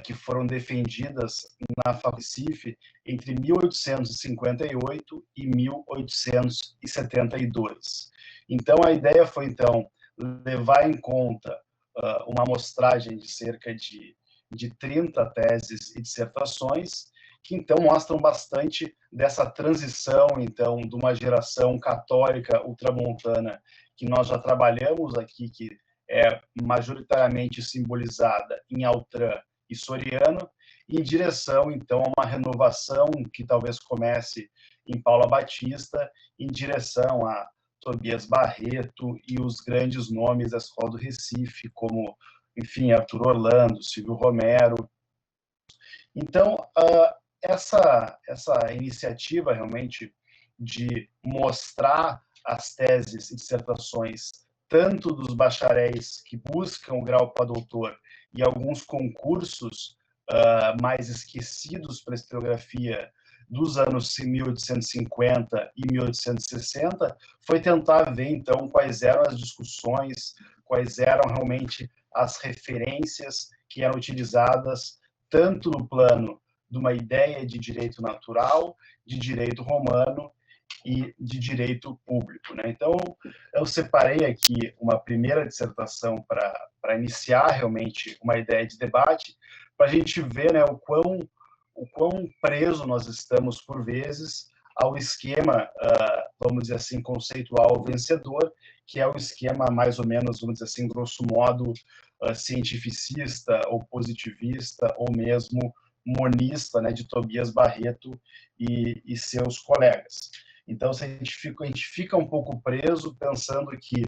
que foram defendidas na FAPCIF entre 1858 e 1872. Então, a ideia foi, então, levar em conta uma amostragem de cerca de 30 teses e dissertações, que, então, mostram bastante dessa transição, então, de uma geração católica ultramontana que nós já trabalhamos aqui, que é majoritariamente simbolizada em Altran e Soriano, em direção, então, a uma renovação que talvez comece em Paula Batista, em direção a Tobias Barreto e os grandes nomes da Escola do Recife, como, enfim, Arthur Orlando, Silvio Romero. Então, essa iniciativa, realmente, de mostrar as teses e dissertações, tanto dos bacharéis que buscam o grau para doutor e alguns concursos mais esquecidos para a historiografia dos anos 1850 e 1860, foi tentar ver, então, quais eram as discussões, quais eram realmente as referências que eram utilizadas tanto no plano de uma ideia de direito natural, de direito romano e de direito público, né? Então, eu separei aqui uma primeira dissertação para iniciar realmente uma ideia de debate, para a gente ver, né, o quão preso nós estamos, por vezes, ao esquema, vamos dizer assim, conceitual vencedor, que é o esquema mais ou menos, vamos dizer assim, grosso modo, cientificista ou positivista, ou mesmo monista, né, de Tobias Barreto e seus colegas. Então, a gente fica um pouco preso pensando que,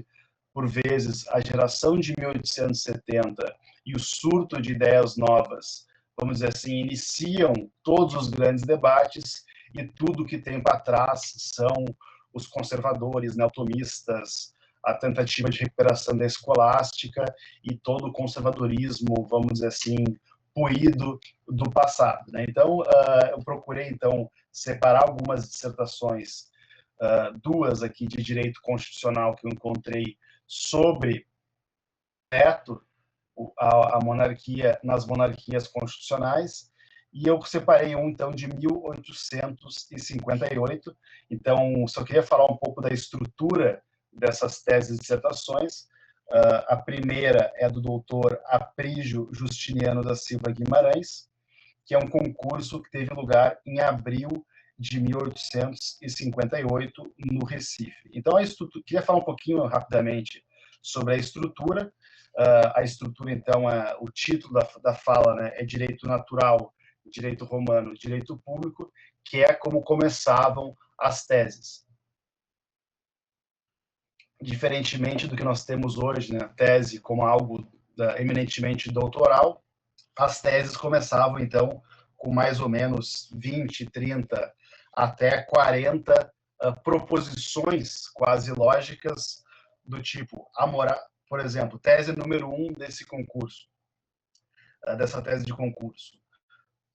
por vezes, a geração de 1870 e o surto de ideias novas, vamos dizer assim, iniciam todos os grandes debates, e tudo que tem para trás são os conservadores, neotomistas, a tentativa de recuperação da escolástica e todo o conservadorismo, vamos dizer assim, puído do passado, né? Então, eu procurei, então, separar algumas dissertações, duas aqui de direito constitucional que eu encontrei sobre veto a monarquia nas monarquias constitucionais, e eu separei um, então, de 1858. Então, só queria falar um pouco da estrutura dessas teses e dissertações. A primeira é do doutor Aprígio Justiniano da Silva Guimarães, que é um concurso que teve lugar em abril de 1858, no Recife. Então, queria falar um pouquinho rapidamente sobre a estrutura. A estrutura, então, o título da fala, né, é Direito Natural, Direito Romano, Direito Público, que é como começavam as teses. Diferentemente do que nós temos hoje, né, a tese como algo eminentemente doutoral, as teses começavam, então, com mais ou menos 20, 30, até 40 proposições quase lógicas do tipo, por exemplo, tese número 1 desse concurso, dessa tese de concurso.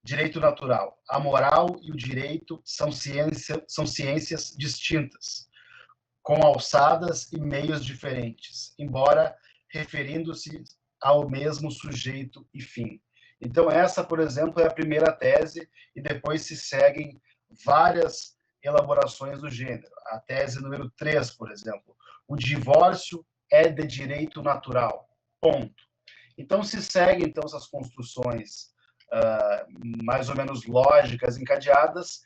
Direito natural. A moral e o direito são ciências distintas, com alçadas e meios diferentes, embora referindo-se ao mesmo sujeito e fim. Então, essa, por exemplo, é a primeira tese, e depois se seguem várias elaborações do gênero. A tese número 3, por exemplo, o divórcio é de direito natural, ponto. Então, se seguem, então, essas construções mais ou menos lógicas, encadeadas,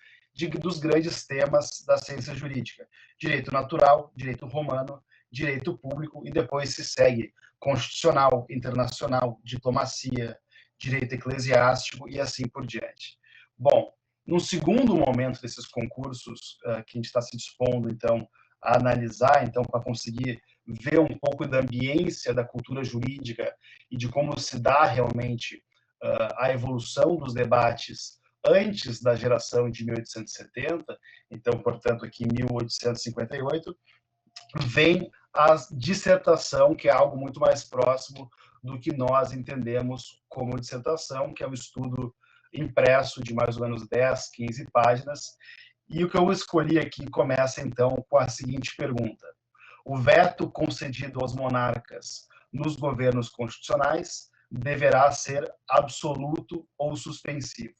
dos grandes temas da ciência jurídica. Direito natural, direito romano, direito público, e depois se segue constitucional, internacional, diplomacia, direito eclesiástico e assim por diante. Bom, no segundo momento desses concursos, que a gente está se dispondo, então, a analisar, então, para conseguir ver um pouco da ambiência da cultura jurídica e de como se dá realmente a evolução dos debates antes da geração de 1870, então, portanto, aqui em 1858, vem a dissertação, que é algo muito mais próximo do que nós entendemos como dissertação, que é um estudo impresso de mais ou menos 10, 15 páginas, e o que eu escolhi aqui começa, então, com a seguinte pergunta: o veto concedido aos monarcas nos governos constitucionais deverá ser absoluto ou suspensivo?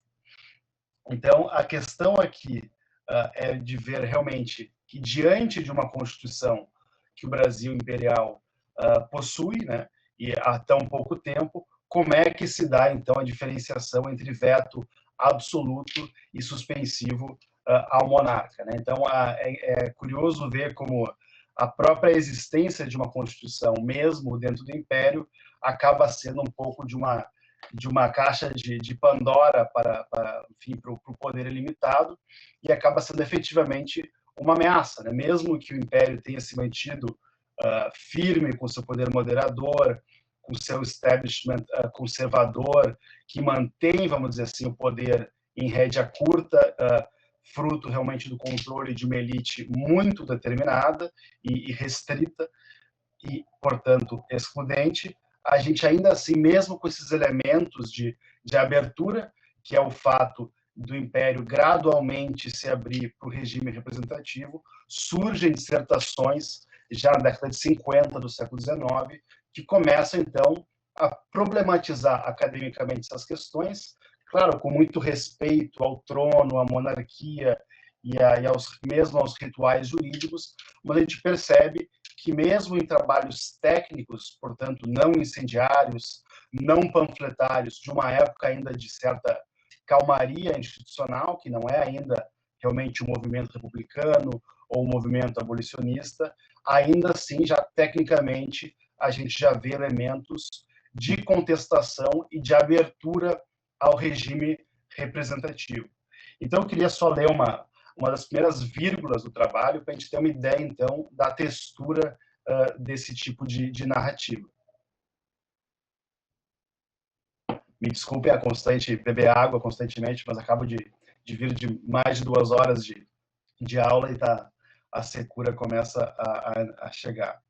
Então, a questão aqui é de ver realmente que, diante de uma Constituição que o Brasil imperial possui, né, e há tão pouco tempo, como é que se dá, então, a diferenciação entre veto absoluto e suspensivo ao monarca, né? Então, é curioso ver como a própria existência de uma Constituição, mesmo dentro do Império, acaba sendo um pouco de uma de uma caixa de Pandora para o poder ilimitado, e acaba sendo efetivamente uma ameaça, né? Mesmo que o Império tenha se mantido firme com seu poder moderador, com seu establishment conservador, que mantém, vamos dizer assim, o poder em rédea curta, fruto realmente do controle de uma elite muito determinada e restrita, e, portanto, excludente, a gente ainda assim, mesmo com esses elementos de abertura, que é o fato do Império gradualmente se abrir para o regime representativo, surgem dissertações já na década de 50 do século XIX, que começam, então, a problematizar academicamente essas questões, claro, com muito respeito ao trono, à monarquia mesmo aos rituais jurídicos, mas a gente percebe que mesmo em trabalhos técnicos, portanto, não incendiários, não panfletários, de uma época ainda de certa calmaria institucional, que não é ainda realmente um movimento republicano ou um movimento abolicionista, ainda assim, já tecnicamente, a gente já vê elementos de contestação e de abertura ao regime representativo. Então, eu queria só ler uma das primeiras vírgulas do trabalho para a gente ter uma ideia, então, da textura desse tipo de narrativa. Me desculpem a constante beber água constantemente, mas acabo de vir de mais de 2 horas de aula e a secura começa a chegar.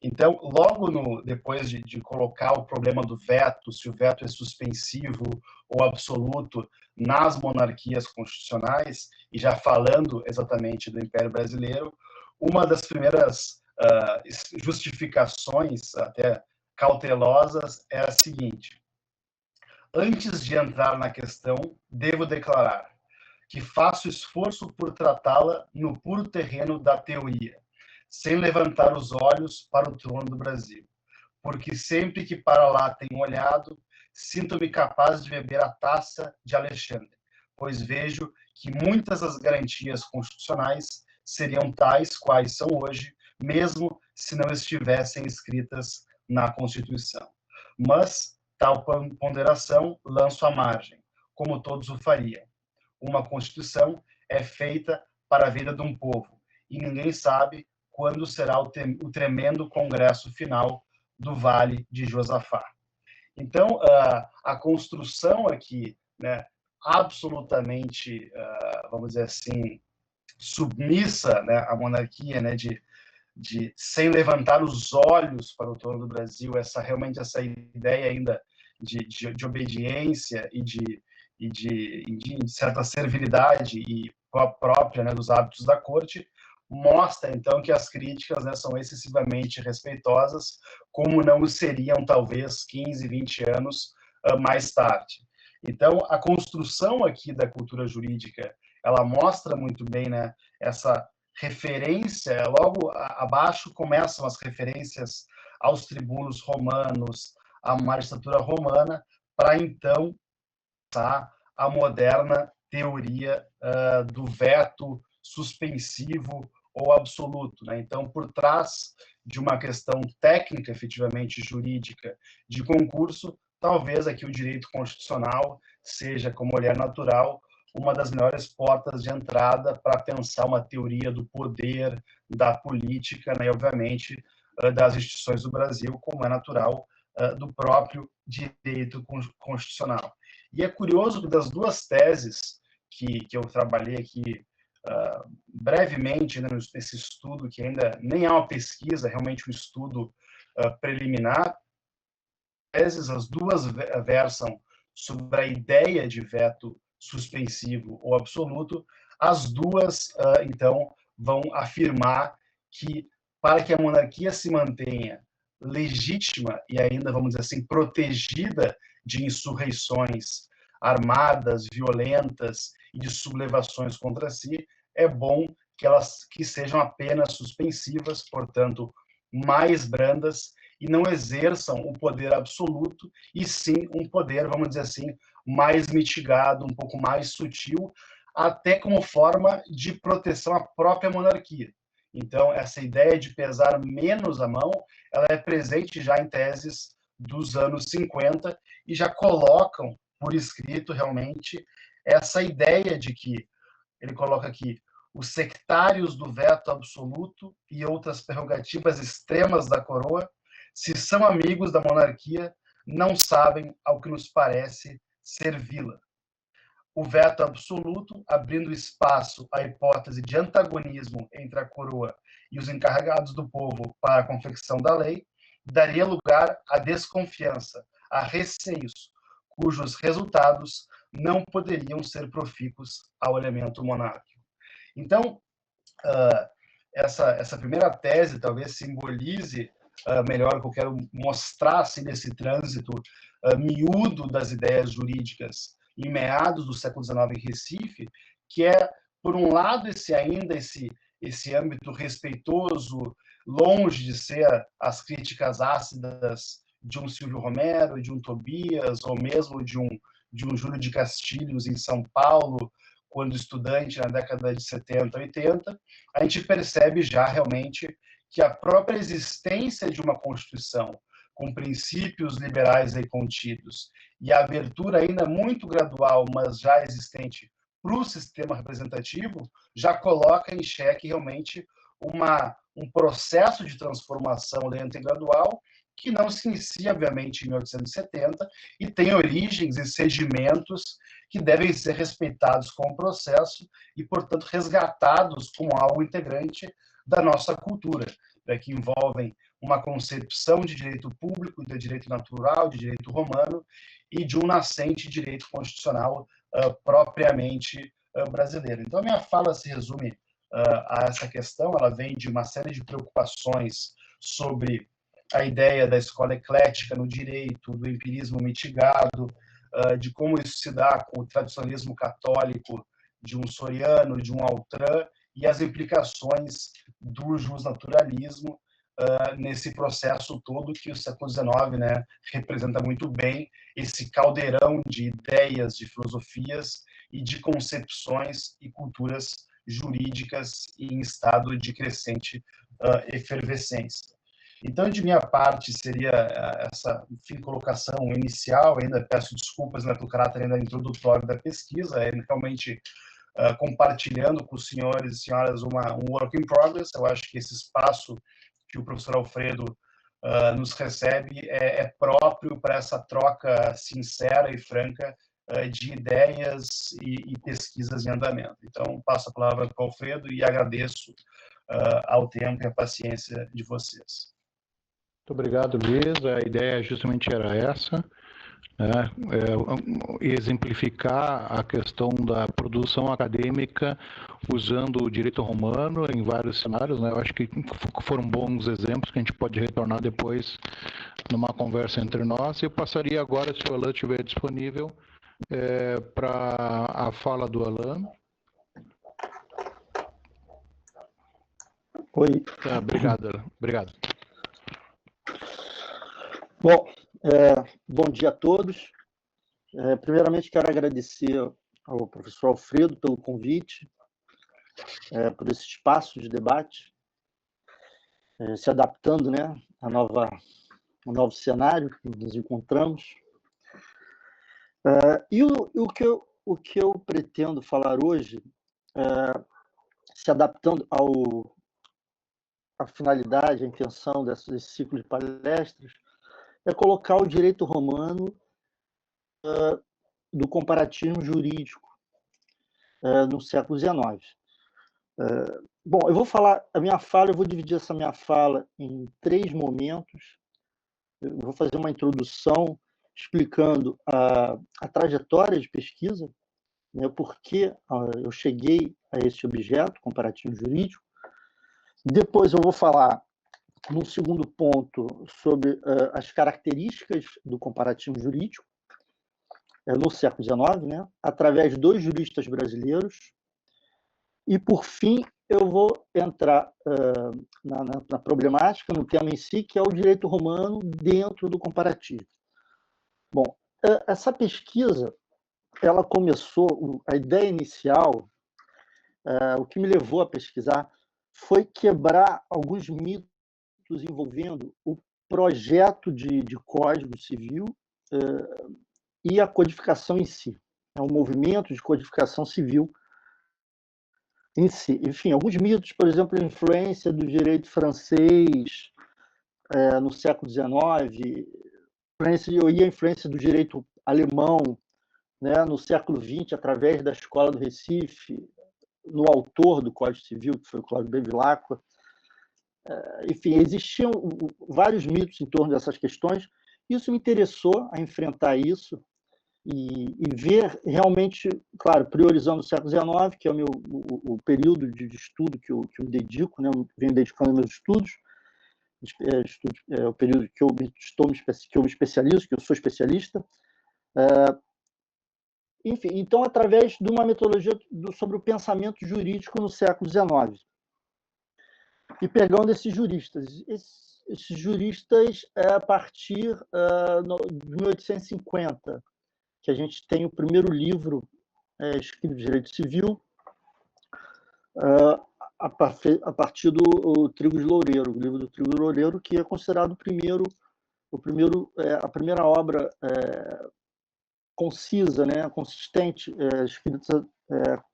Então, logo depois de colocar o problema do veto, se o veto é suspensivo ou absoluto nas monarquias constitucionais, e já falando exatamente do Império Brasileiro, uma das primeiras justificações, até cautelosas, é a seguinte: antes de entrar na questão, devo declarar que faço esforço por tratá-la no puro terreno da teoria, sem levantar os olhos para o trono do Brasil, porque sempre que para lá tenho olhado, sinto-me capaz de beber a taça de Alexandre, pois vejo que muitas das garantias constitucionais seriam tais quais são hoje, mesmo se não estivessem escritas na Constituição. Mas tal ponderação lanço à margem, como todos o fariam. Uma Constituição é feita para a vida de um povo, e ninguém sabe quando será o tremendo congresso final do Vale de Josafá. Então, a construção aqui, né, absolutamente, vamos dizer assim, submissa, né, à monarquia, né, sem levantar os olhos para o trono do Brasil, realmente essa ideia ainda de obediência e de certa servilidade e própria, né, dos hábitos da corte, mostra, então, que as críticas, né, são excessivamente respeitosas, como não seriam, talvez, 15, 20 anos mais tarde. Então, a construção aqui da cultura jurídica, ela mostra muito bem, né, essa referência, logo abaixo começam as referências aos tribunos romanos, à magistratura romana, para, então, a moderna teoria do veto suspensivo ou absoluto, né? Então, por trás de uma questão técnica, efetivamente jurídica, de concurso, talvez aqui o direito constitucional seja, como olhar natural, uma das melhores portas de entrada para pensar uma teoria do poder, da política, né? E, obviamente, das instituições do Brasil, como é natural, do próprio direito constitucional. E é curioso que das duas teses que eu trabalhei aqui brevemente, né, nesse estudo, que ainda nem é uma pesquisa, realmente um estudo preliminar, as duas versam sobre a ideia de veto suspensivo ou absoluto, as duas, então, vão afirmar que, para que a monarquia se mantenha legítima e ainda, vamos dizer assim, protegida de insurreições armadas, violentas e de sublevações contra si, é bom que elas sejam apenas suspensivas, portanto, mais brandas, e não exerçam o poder absoluto, e sim um poder, vamos dizer assim, mais mitigado, um pouco mais sutil, até como forma de proteção à própria monarquia. Então, essa ideia de pesar menos a mão, ela é presente já em teses dos anos 50 e já colocam por escrito realmente essa ideia de que, ele coloca aqui, os sectários do veto absoluto e outras prerrogativas extremas da coroa, se são amigos da monarquia, não sabem, ao que nos parece, servi-la. O veto absoluto, abrindo espaço à hipótese de antagonismo entre a coroa e os encarregados do povo para a confecção da lei, daria lugar à desconfiança, a receios, cujos resultados não poderiam ser profícuos ao elemento monárquico. Então, essa primeira tese talvez simbolize melhor o que eu quero mostrar assim, nesse trânsito miúdo das ideias jurídicas em meados do século XIX em Recife, que é, por um lado, esse âmbito respeitoso, longe de ser as críticas ácidas de um Silvio Romero, de um Tobias, ou mesmo de um Júlio de Castilhos em São Paulo, quando estudante na década de 70, 80, a gente percebe já realmente que a própria existência de uma Constituição com princípios liberais aí contidos e a abertura ainda muito gradual, mas já existente para o sistema representativo, já coloca em xeque realmente um processo de transformação lenta e gradual que não se inicia, obviamente, em 1870 e tem origens e sedimentos que devem ser respeitados como processo e, portanto, resgatados como algo integrante da nossa cultura, que envolvem uma concepção de direito público, de direito natural, de direito romano e de um nascente direito constitucional propriamente brasileiro. Então, a minha fala se resume a essa questão, ela vem de uma série de preocupações sobre a ideia da escola eclética no direito, do empirismo mitigado, de como isso se dá com o tradicionalismo católico de um Soriano, de um Altran, e as implicações do justnaturalismo nesse processo todo que o século XIX representa muito bem, esse caldeirão de ideias, de filosofias e de concepções e culturas jurídicas em estado de crescente efervescência. Então, de minha parte, seria essa colocação inicial, ainda peço desculpas pelo caráter ainda introdutório da pesquisa, realmente compartilhando com os senhores e senhoras um work in progress. Eu acho que esse espaço que o professor Alfredo nos recebe é próprio para essa troca sincera e franca de ideias e pesquisas em andamento. Então, passo a palavra para o Alfredo e agradeço ao tempo e à paciência de vocês. Muito obrigado, Luiz. A ideia justamente era essa, exemplificar a questão da produção acadêmica usando o direito romano em vários cenários. Eu acho que foram bons exemplos que a gente pode retornar depois numa conversa entre nós. Eu passaria agora, se o Alan estiver disponível, para a fala do Alan. Oi. Obrigado, Alan. Obrigado. Bom, bom dia a todos. Primeiramente, quero agradecer ao professor Alfredo pelo convite, por esse espaço de debate, se adaptando ao novo cenário que nos encontramos. E o que eu pretendo falar hoje, se adaptando à finalidade, à intenção desse ciclo de palestras, é colocar o direito romano do comparativismo jurídico no século XIX. Bom, eu vou falar, eu vou dividir essa minha fala em 3 momentos. Eu vou fazer uma introdução explicando a trajetória de pesquisa, por que eu cheguei a esse objeto, comparativismo jurídico. Depois eu vou falar, num segundo ponto, sobre as características do comparativismo jurídico no século XIX, através de 2 juristas brasileiros. E, por fim, eu vou entrar na problemática, no tema em si, que é o direito romano dentro do comparativo. Bom, essa pesquisa, ela começou, a ideia inicial, o que me levou a pesquisar, foi quebrar alguns mitos envolvendo o projeto de código civil e a codificação em si. É um movimento de codificação civil em si. Enfim, alguns mitos, por exemplo, a influência do direito francês no século XIX, a influência do direito alemão, né, no século XX, através da Escola do Recife, no autor do Código Civil, que foi o Cláudio Bevilacqua. Enfim, existiam vários mitos em torno dessas questões. Isso me interessou a enfrentar isso e ver realmente, claro, priorizando o século XIX, que é o período de estudo que eu me dedico, né, eu venho dedicando aos meus estudos, o período que eu me especializo, que eu sou especialista. Enfim, então, através de uma metodologia sobre o pensamento jurídico no século XIX. E pegando esses juristas. Esses juristas, a partir de 1850, que a gente tem o primeiro livro escrito de direito civil, a partir do Trigo de Loureiro, o livro do Trigo de Loureiro, que é considerado a primeira obra concisa, né, consistente, escrita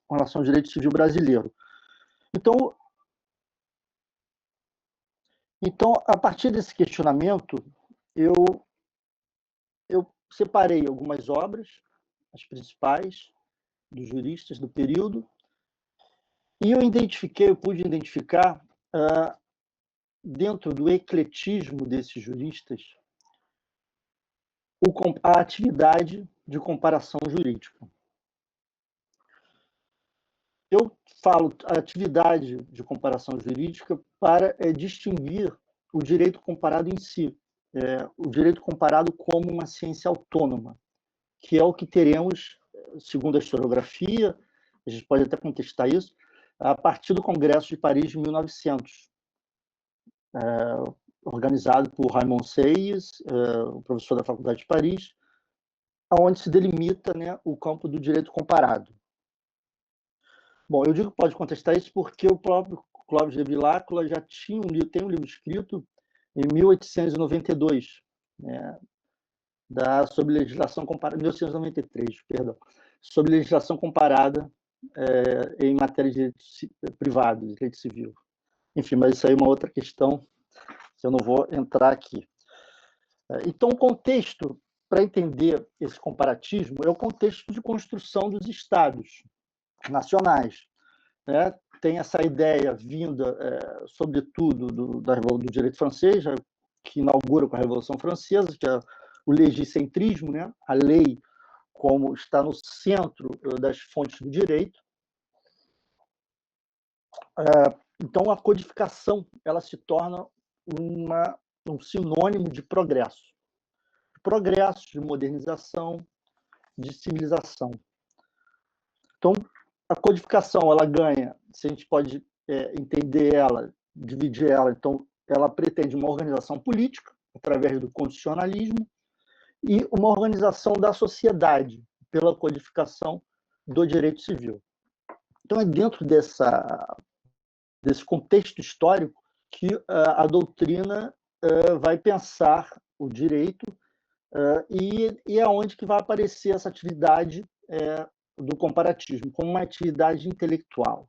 com relação ao direito civil brasileiro. Então, a partir desse questionamento, eu separei algumas obras, as principais, dos juristas do período, e eu pude identificar, dentro do ecletismo desses juristas, a atividade de comparação jurídica. Eu falo atividade de comparação jurídica para distinguir o direito comparado em si, o direito comparado como uma ciência autônoma, que é o que teremos, segundo a historiografia, a gente pode até contestar isso, a partir do Congresso de Paris de 1900, organizado por Raymond Seyes, o professor da Faculdade de Paris, onde se delimita, né, o campo do direito comparado. Bom, eu digo que pode contestar isso porque o próprio Cláudio Bevilacqua já tem um livro escrito em 1892, né, sobre legislação comparada, 1893, perdão, sobre legislação comparada em matéria de direito privado, de direito civil. Enfim, mas isso aí é uma outra questão, eu não vou entrar aqui. Então, o contexto, para entender esse comparatismo, é o contexto de construção dos estados nacionais, né? Tem essa ideia vinda, sobretudo, do direito francês, que inaugura com a Revolução Francesa, que é o legicentrismo, né? A lei como está no centro das fontes do direito. Então, a codificação ela se torna um sinônimo de progresso, de modernização, de civilização. Então, a codificação ela ganha, se a gente pode entender ela, dividir ela, então ela pretende uma organização política através do constitucionalismo e uma organização da sociedade pela codificação do direito civil. Então é dentro desse contexto histórico que a doutrina vai pensar o direito e é onde que vai aparecer essa atividade do comparatismo, como uma atividade intelectual.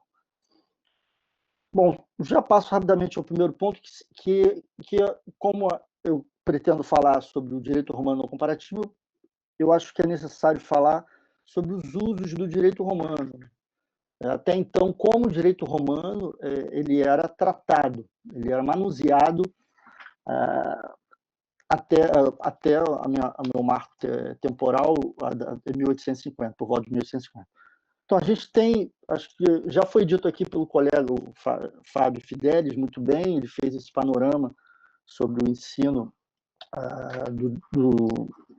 Bom, já passo rapidamente ao primeiro ponto, que como eu pretendo falar sobre o direito romano comparativo, eu acho que é necessário falar sobre os usos do direito romano. Até então, como o direito romano ele era tratado, ele era manuseado até o meu marco temporal de 1850, por volta de 1850. Então, a gente tem, acho que já foi dito aqui pelo colega Fábio Fidelis, muito bem, ele fez esse panorama sobre o ensino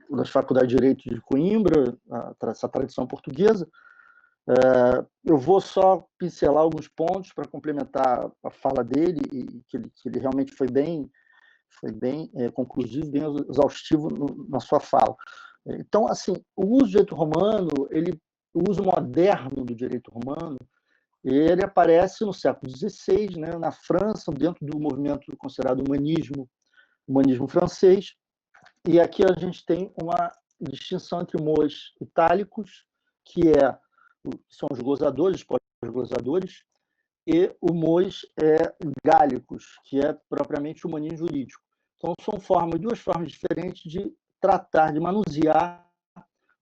das faculdades de Direito de Coimbra, essa tradição portuguesa. Eu vou só pincelar alguns pontos para complementar a fala dele, e que ele realmente foi bem conclusivo, bem exaustivo na sua fala. Então, assim, o uso do direito romano, o uso moderno do direito romano, ele aparece no século XVI, né, na França, dentro do movimento considerado humanismo, humanismo francês. E aqui a gente tem uma distinção entre mois itálicos, que são os glossadores, os pós-glossadores, e o mois gálicos, que é propriamente o humanismo jurídico. Então, são duas formas diferentes de tratar, de manusear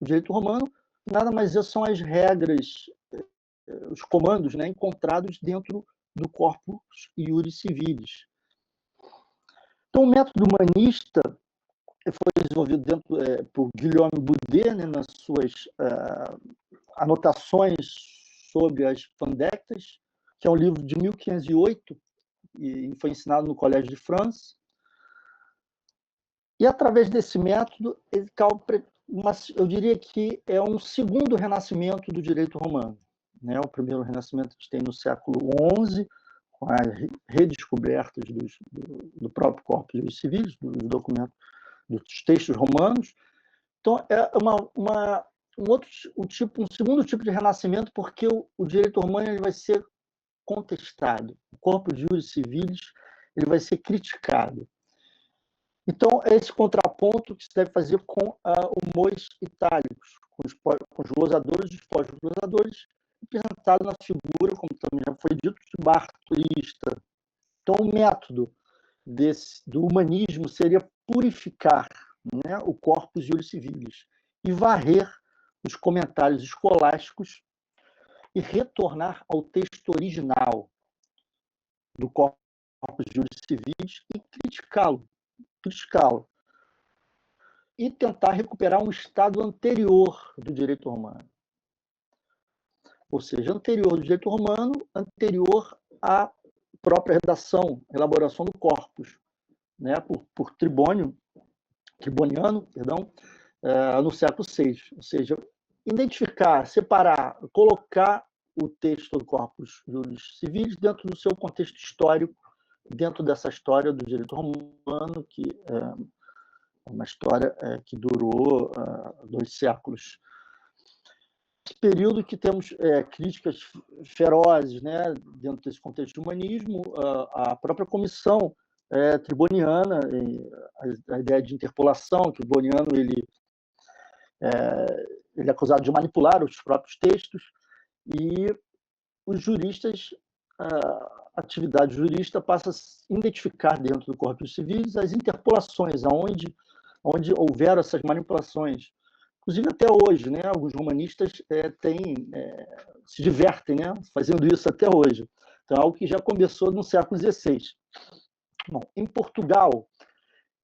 o direito romano. Nada mais são as regras, os comandos, né, encontrados dentro do corpus iuris civilis. Então, o método humanista foi desenvolvido por Guillaume Boudet, né, nas suas anotações sobre as pandectas, que é um livro de 1508 e foi ensinado no Collège de France. E, através desse método, eu diria que é um segundo renascimento do direito romano. Né? O primeiro renascimento que tem no século XI, com as redescobertas do próprio corpus iuris civilis, dos documentos, dos textos romanos. Então, é um segundo tipo de renascimento, porque o direito romano ele vai ser contestado. O corpus iuris civilis ele vai ser criticado. Então, é esse contraponto que se deve fazer com o mois itálicos, com os glossadores e os pós-glossadores, representado na figura, como também já foi dito, de bartolista. Então, o método do humanismo seria purificar, né, o corpus iuris civilis e varrer os comentários escolásticos e retornar ao texto original do corpus iuris civilis e criticá-lo e tentar recuperar um estado anterior do direito romano. Ou seja, anterior do direito romano, anterior à própria elaboração do corpus, né, por Triboniano, no século VI. Ou seja, identificar, separar, colocar o texto do corpus iuris civilis dentro do seu contexto histórico, dentro dessa história do direito romano, que é uma história que durou 2 séculos. Nesse período que temos críticas ferozes, né, dentro desse contexto de humanismo, a própria comissão triboniana, a ideia de interpolação, que o Triboniano ele é acusado de manipular os próprios textos, e os juristas, a atividade jurista passa a identificar dentro do corpus civilis as interpolações, onde houveram essas manipulações. Inclusive, até hoje, né, alguns romanistas se divertem, né, fazendo isso até hoje. Então, é algo que já começou no século XVI. Bom, em Portugal,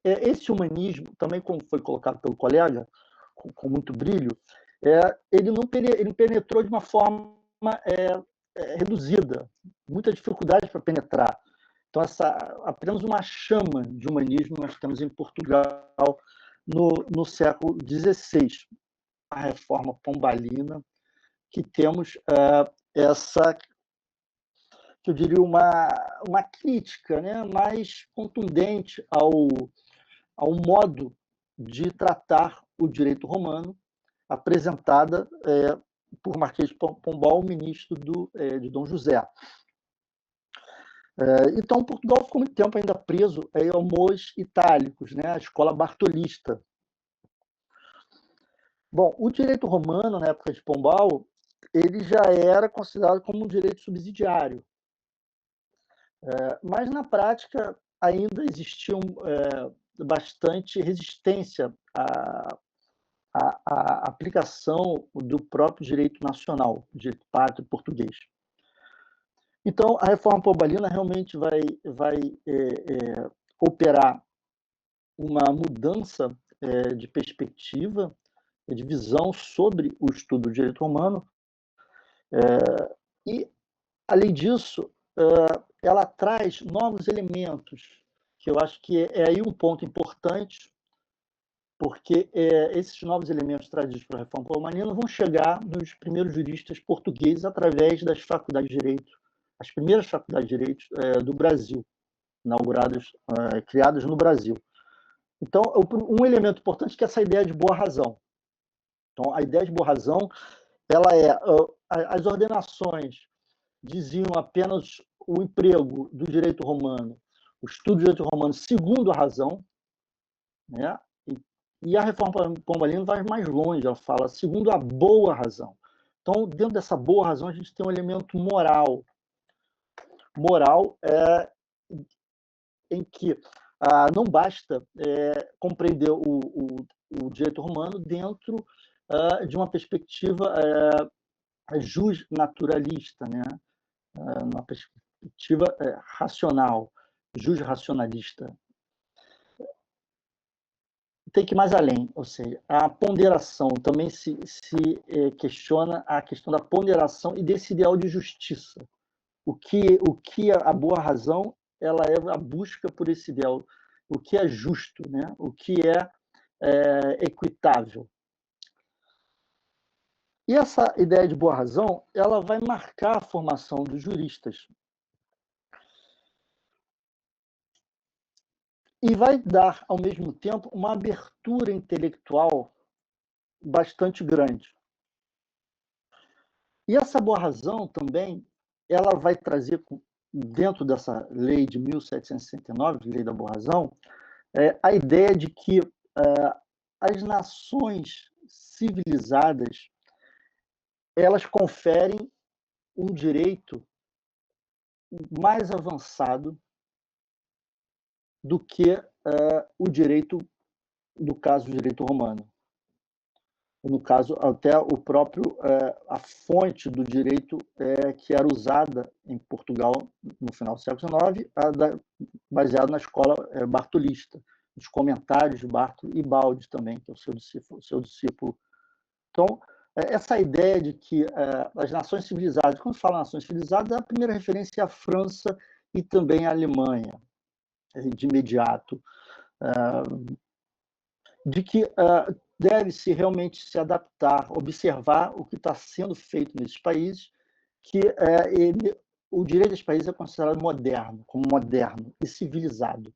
esse humanismo, também como foi colocado pelo colega, com muito brilho, ele penetrou de uma forma reduzida, muita dificuldade para penetrar. Então, apenas uma chama de humanismo nós temos em Portugal no século XVI, a Reforma Pombalina, que temos que eu diria uma crítica, né, mais contundente ao modo de tratar o direito romano, apresentada por Marquês de Pombal, ministro de Dom José. Então, Portugal ficou muito tempo ainda preso ao mois itálicos, né, a escola bartolista. Bom, o direito romano, na época de Pombal, ele já era considerado como um direito subsidiário. Mas, na prática, ainda existia bastante resistência à aplicação do próprio direito nacional, direito pátrio português. Então, a reforma pombalina realmente vai operar uma mudança de perspectiva, de visão sobre o estudo do direito romano, e, além disso, ela traz novos elementos, que eu acho que é aí um ponto importante, porque esses novos elementos trazidos pela reforma pombalina vão chegar nos primeiros juristas portugueses através das faculdades de direito, as primeiras faculdades de direito do Brasil, inauguradas, criadas no Brasil. Então, um elemento importante é essa ideia de boa razão. Então, a ideia de boa razão, ela as ordenações diziam apenas o emprego do direito romano, o estudo do direito romano segundo a razão, né? E a reforma pombalina vai mais longe, ela fala segundo a boa razão. Então, dentro dessa boa razão, a gente tem um elemento moral. Moral em que não basta compreender o direito romano dentro de uma perspectiva justnaturalista, né? Uma perspectiva racional, jusracionalista. Tem que ir mais além, ou seja, a ponderação também se questiona a questão da ponderação e desse ideal de justiça. O que a boa razão ela é a busca por esse ideal, o que é justo, né? O que é equitável. E essa ideia de boa razão ela vai marcar a formação dos juristas. E vai dar, ao mesmo tempo, uma abertura intelectual bastante grande. E essa boa razão também, ela vai trazer, dentro dessa lei de 1769, lei da boa razão, a ideia de que as nações civilizadas elas conferem um direito mais avançado do que o direito, no caso, o direito romano. No caso, até o próprio, a fonte do direito que era usada em Portugal no final do século XIX, baseado na escola bartolista, nos comentários de Bartolo e Baldi também, que é o seu discípulo. Então, essa ideia de que as nações civilizadas, quando fala nações civilizadas, a primeira referência é a França e também a Alemanha, de imediato, de que deve-se realmente se adaptar, observar o que está sendo feito nesses países, que o direito desses países é considerado moderno, como moderno e civilizado.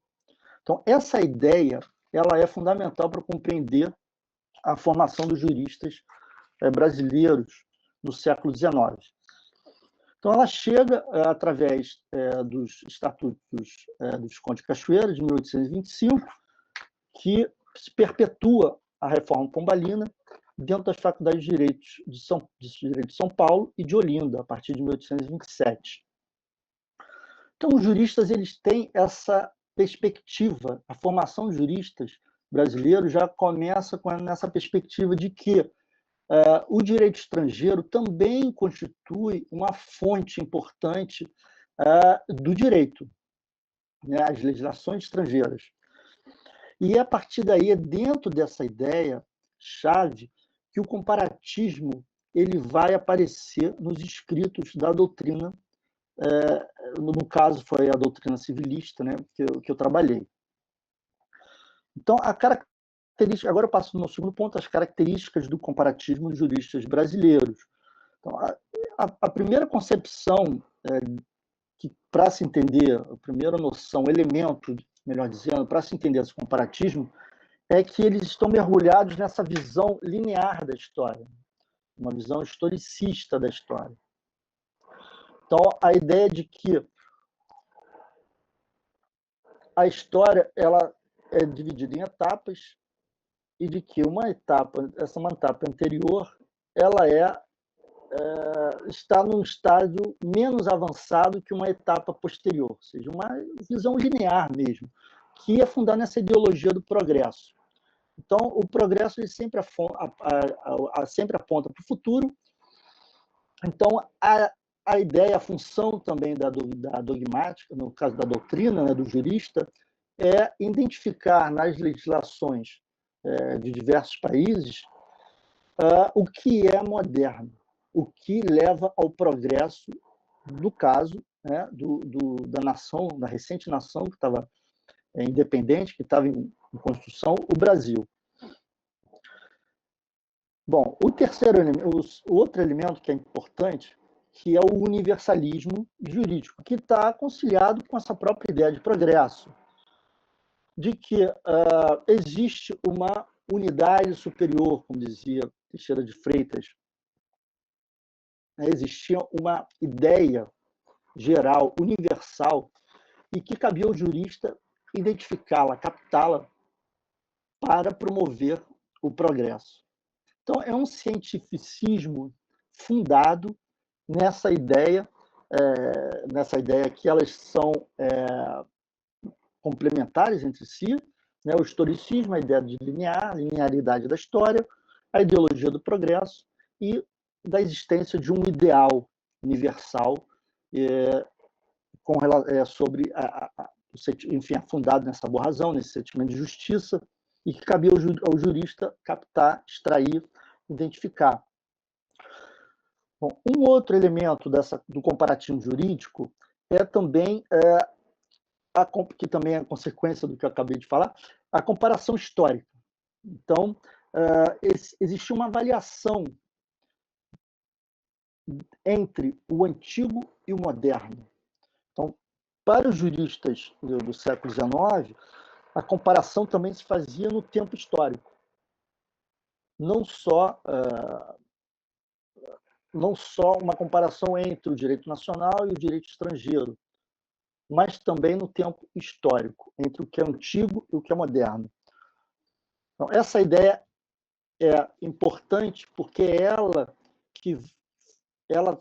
Então, essa ideia ela é fundamental para compreender a formação dos juristas brasileiros no século XIX. Então, ela chega através dos estatutos do Visconde de Cachoeira, de 1825, que se perpetua a reforma pombalina dentro das faculdades de Direito de São Paulo e de Olinda, a partir de 1827. Então, os juristas eles têm essa perspectiva, a formação de juristas brasileiros já começa nessa perspectiva de que o direito estrangeiro também constitui uma fonte importante do direito, né, as legislações estrangeiras. E a partir daí, dentro dessa ideia chave, que o comparatismo ele vai aparecer nos escritos da doutrina, no caso foi a doutrina civilista, né, que eu trabalhei. Então, a característica, agora eu passo no segundo ponto, as características do comparatismo dos juristas brasileiros. Então, a primeira concepção que, para se entender, a primeira noção, elemento, melhor dizendo, para se entender esse comparatismo, é que eles estão mergulhados nessa visão linear da história, uma visão historicista da história. Então, a ideia de que a história ela é dividida em etapas e de que uma etapa anterior, ela está num estágio menos avançado que uma etapa posterior, ou seja, uma visão linear mesmo, que é fundada nessa ideologia do progresso. Então, o progresso ele sempre aponta para o futuro. Então, a ideia, a função também da dogmática, no caso da doutrina, né, do jurista, é identificar nas legislações de diversos países o que é moderno, o que leva ao progresso, no caso, né, da nação, da recente nação que estava independente, que estava em construção, o Brasil. Bom, o outro elemento que é importante, que é o universalismo jurídico, que está conciliado com essa própria ideia de progresso, de que existe uma unidade superior, como dizia Teixeira de Freitas. Existia uma ideia geral, universal, e que cabia ao jurista identificá-la, captá-la para promover o progresso. Então, é um cientificismo fundado nessa ideia que elas são complementares entre si, né? O historicismo, a ideia de linearidade da história, a ideologia do progresso e da existência de um ideal universal sobre enfim, afundado nessa boa razão, nesse sentimento de justiça, e que cabia ao jurista captar, extrair, identificar. Bom, um outro elemento do comparativo jurídico é também, que também é consequência do que eu acabei de falar, a comparação histórica. Então, existe uma avaliação entre o antigo e o moderno. Então, para os juristas do século XIX, a comparação também se fazia no tempo histórico. Não só uma comparação entre o direito nacional e o direito estrangeiro, mas também no tempo histórico, entre o que é antigo e o que é moderno. Então, essa ideia é importante porque ela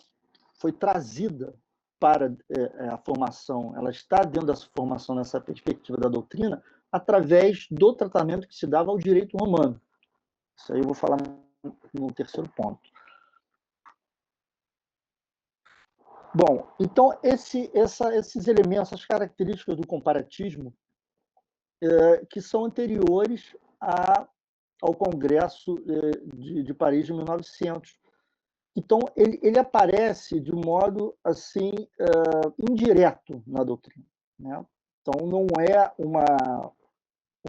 foi trazida para a formação, ela está dentro dessa formação, nessa perspectiva da doutrina, através do tratamento que se dava ao direito romano. Isso aí eu vou falar no terceiro ponto. Bom, então esses elementos, essas características do comparatismo, que são anteriores ao Congresso de Paris de 1900. Então, ele aparece de um modo assim indireto na doutrina, né? Então, não é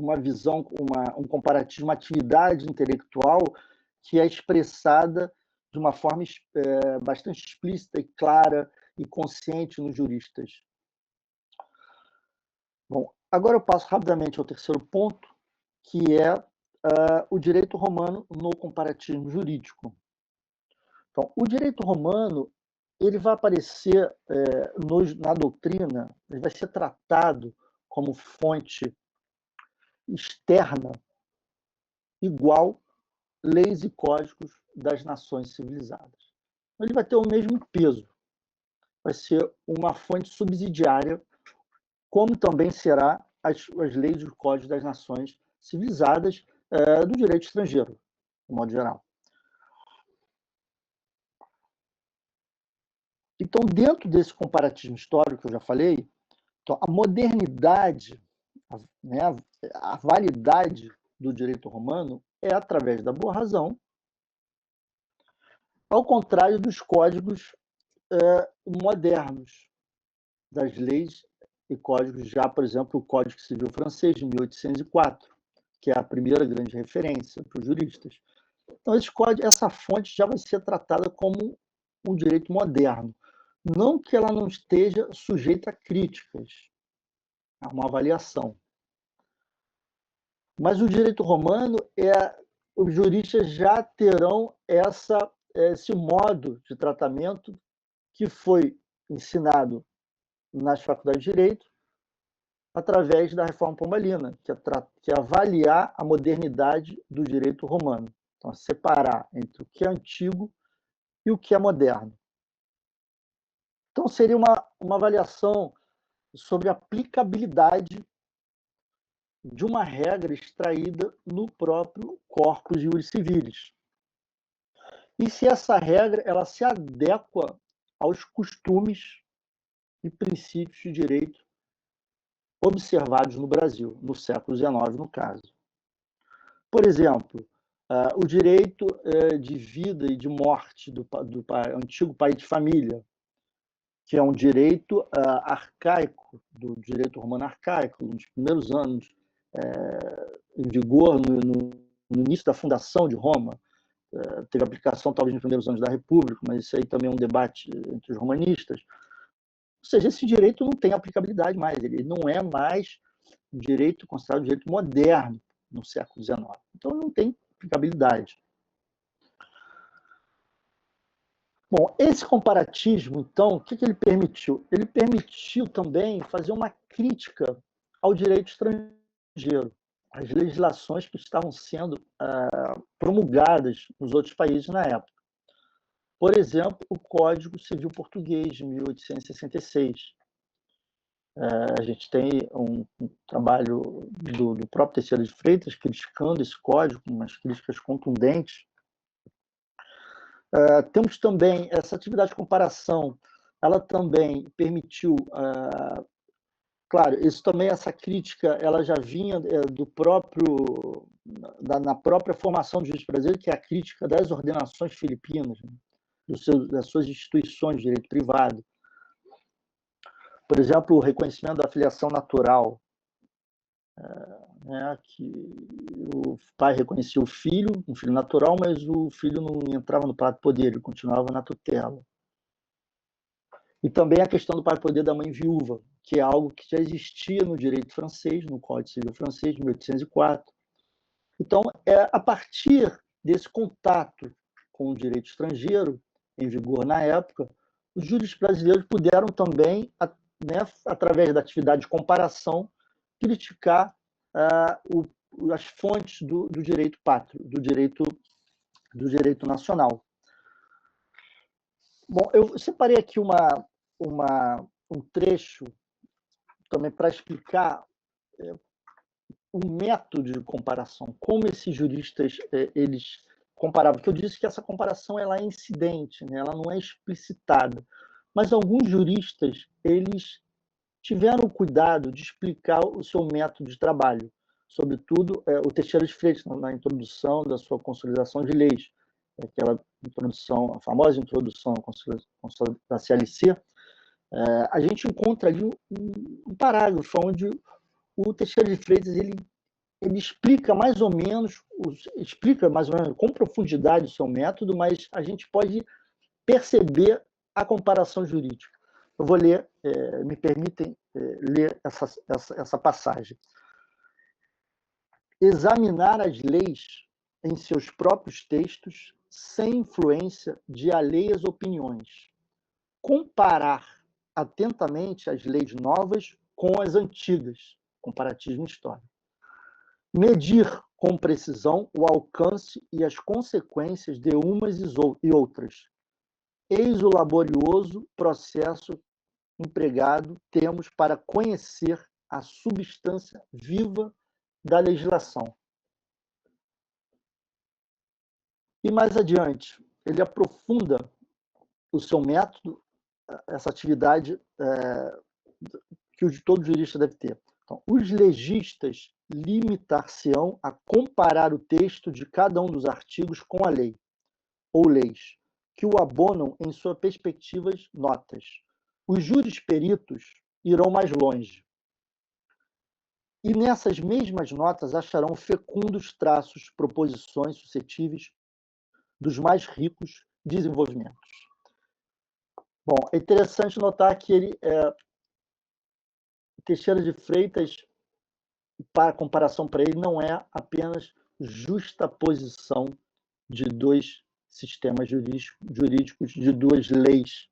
uma visão, um comparativo, uma atividade intelectual que é expressada de uma forma bastante explícita e clara e consciente nos juristas. Bom, agora eu passo rapidamente ao terceiro ponto, que é o direito romano no comparativismo jurídico. Então, o direito romano ele vai aparecer na doutrina, ele vai ser tratado como fonte externa igual leis e códigos das nações civilizadas. Ele vai ter o mesmo peso, vai ser uma fonte subsidiária, como também será as leis e os códigos das nações civilizadas do direito estrangeiro, de modo geral. Então, dentro desse comparativismo histórico que eu já falei, então, a modernidade, né, a validade do direito romano é através da boa razão, ao contrário dos códigos modernos, das leis e códigos, já, por exemplo, o Código Civil francês, de 1804, que é a primeira grande referência para os juristas. Então, essa fonte já vai ser tratada como um direito moderno. Não que ela não esteja sujeita a críticas, a uma avaliação. Mas o direito romano, os juristas já terão esse modo de tratamento que foi ensinado nas faculdades de Direito através da Reforma Pombalina, que é avaliar a modernidade do direito romano. Então, separar entre o que é antigo e o que é moderno. Então, seria uma avaliação sobre a aplicabilidade de uma regra extraída no próprio Corpus Iuris Civilis. E se essa regra ela se adequa aos costumes e princípios de direito observados no Brasil, no século XIX, no caso. Por exemplo, o direito de vida e de morte do antigo pai de família, que é um direito arcaico, do direito romano arcaico, nos primeiros anos em vigor no início da fundação de Roma. Teve aplicação talvez nos primeiros anos da República, mas isso aí também é um debate entre os romanistas. Ou seja, esse direito não tem aplicabilidade mais, ele não é mais um direito considerado um direito moderno no século XIX. Então, não tem aplicabilidade. Bom, esse comparatismo, então, o que ele permitiu? Ele permitiu também fazer uma crítica ao direito estrangeiro. as legislações que estavam sendo promulgadas nos outros países na época. Por exemplo, o Código Civil Português, de 1866. A gente tem um trabalho do próprio Teixeira de Freitas criticando esse código, com umas críticas contundentes. Temos também essa atividade de comparação, ela também permitiu, claro, isso também, essa crítica, ela já vinha na própria formação do juiz brasileiro, que é a crítica das ordenações filipinas, né, das suas instituições de direito privado. Por exemplo, o reconhecimento da filiação natural, né, que o pai reconhecia o filho, um filho natural, mas o filho não entrava no prato poder, ele continuava na tutela. E também a questão do prato poder da mãe viúva, que é algo que já existia no direito francês, no Código Civil francês, de 1804. Então, a partir desse contato com o direito estrangeiro, em vigor na época, os juristas brasileiros puderam também, né, através da atividade de comparação, criticar as fontes do direito pátrio, do direito nacional. Bom, eu separei aqui um trecho também para explicar o método de comparação, como esses juristas eles comparavam, porque eu disse que essa comparação ela é incidente, né? Ela não é explicitada, mas alguns juristas eles tiveram o cuidado de explicar o seu método de trabalho, sobretudo o Teixeira de Freitas, na introdução da sua consolidação de leis, aquela introdução, a famosa introdução da CLC, a gente encontra ali um parágrafo onde o Teixeira de Freitas ele explica mais ou menos com profundidade o seu método, mas a gente pode perceber a comparação jurídica. Eu vou ler, me permitem ler essa passagem. Examinar as leis em seus próprios textos sem influência de alheias opiniões. Comparar atentamente as leis novas com as antigas, comparatismo histórico. Medir com precisão o alcance e as consequências de umas e outras. Eis o laborioso processo empregado temos para conhecer a substância viva da legislação. E mais adiante, ele aprofunda o seu método, essa atividade que todo jurista deve ter. Então, os legistas limitar-se-ão a comparar o texto de cada um dos artigos com a lei, ou leis, que o abonam em suas perspectivas notas. Os jurisperitos irão mais longe. E nessas mesmas notas acharão fecundos traços, proposições suscetíveis dos mais ricos desenvolvimentos. Bom, é interessante notar que Teixeira de Freitas, para comparação para ele, não é apenas justaposição de dois sistemas jurídicos, de duas leis.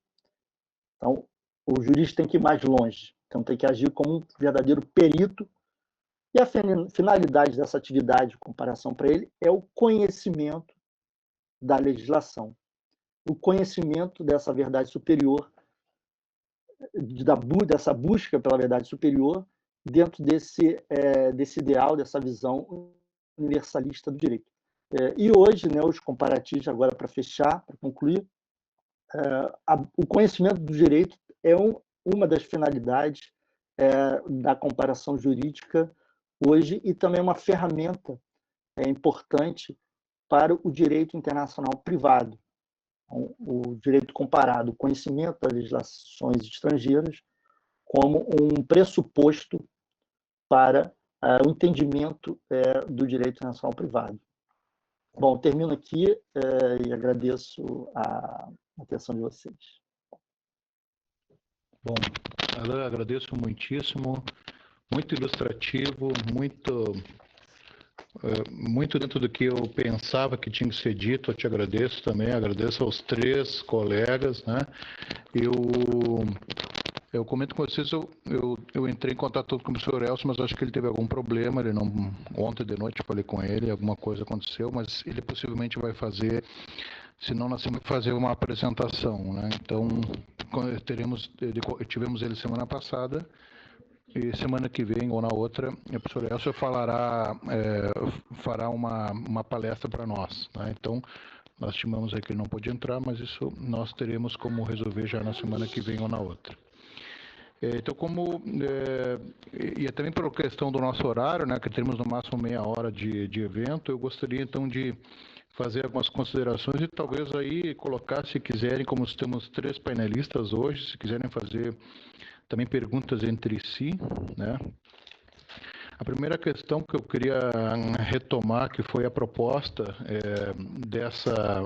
Então, o jurista tem que ir mais longe, então tem que agir como um verdadeiro perito. E a finalidade dessa atividade de comparação para ele é o conhecimento da legislação, o conhecimento dessa verdade superior, dessa busca pela verdade superior dentro desse ideal, dessa visão universalista do direito. E hoje, né, os comparativos, agora para fechar, para concluir, o conhecimento do direito é uma das finalidades da comparação jurídica hoje e também uma ferramenta importante para o direito internacional privado. Então, o direito comparado, o conhecimento das legislações estrangeiras como um pressuposto para o entendimento do direito internacional privado. Bom, termino aqui e agradeço a atenção de vocês. Bom, Alain, agradeço muitíssimo, muito ilustrativo, muito dentro do que eu pensava que tinha que ser dito. Eu te agradeço também, agradeço aos três colegas, né? Eu Eu comento com vocês, eu entrei em contato com o professor Elcio, mas acho que ele teve algum problema, ele não, ontem de noite eu falei com ele, alguma coisa aconteceu, mas ele possivelmente vai fazer, se não na semana, fazer uma apresentação, né? Então, tivemos ele semana passada, e semana que vem ou na outra, o professor Elcio fará uma palestra para nós, né? Então, nós estimamos aí que ele não pôde entrar, mas isso nós teremos como resolver já na semana que vem ou na outra. Então, e também por questão do nosso horário, né, que temos no máximo meia hora de evento, eu gostaria então de fazer algumas considerações e talvez aí colocar, se quiserem, como temos 3 painelistas hoje, se quiserem fazer também perguntas entre si, né. A primeira questão que eu queria retomar, que foi a proposta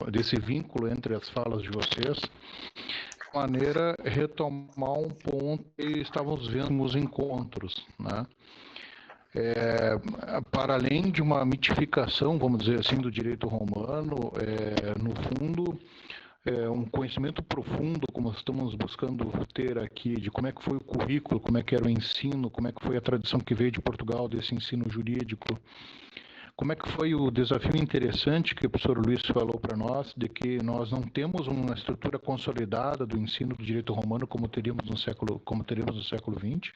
desse vínculo entre as falas de vocês, maneira retomar um ponto que estávamos vendo nos encontros, né? Para além de uma mitificação, vamos dizer assim, do direito romano, no fundo, um conhecimento profundo, como estamos buscando ter aqui, de como é que foi o currículo, como é que era o ensino, como é que foi a tradição que veio de Portugal desse ensino jurídico. Como é que foi o desafio interessante que o professor Luiz falou para nós, de que nós não temos uma estrutura consolidada do ensino do direito romano como teríamos no século XX,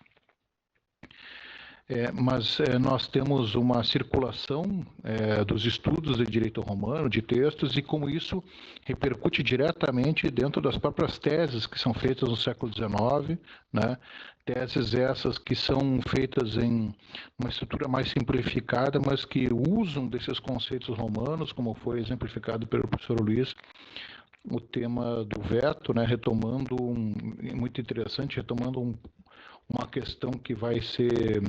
mas nós temos uma circulação dos estudos de direito romano, de textos, e como isso repercute diretamente dentro das próprias teses que são feitas no século XIX, né? Teses essas que são feitas em uma estrutura mais simplificada, mas que usam desses conceitos romanos, como foi exemplificado pelo professor Luiz, o tema do veto, né? Muito interessante, retomando uma questão que vai ser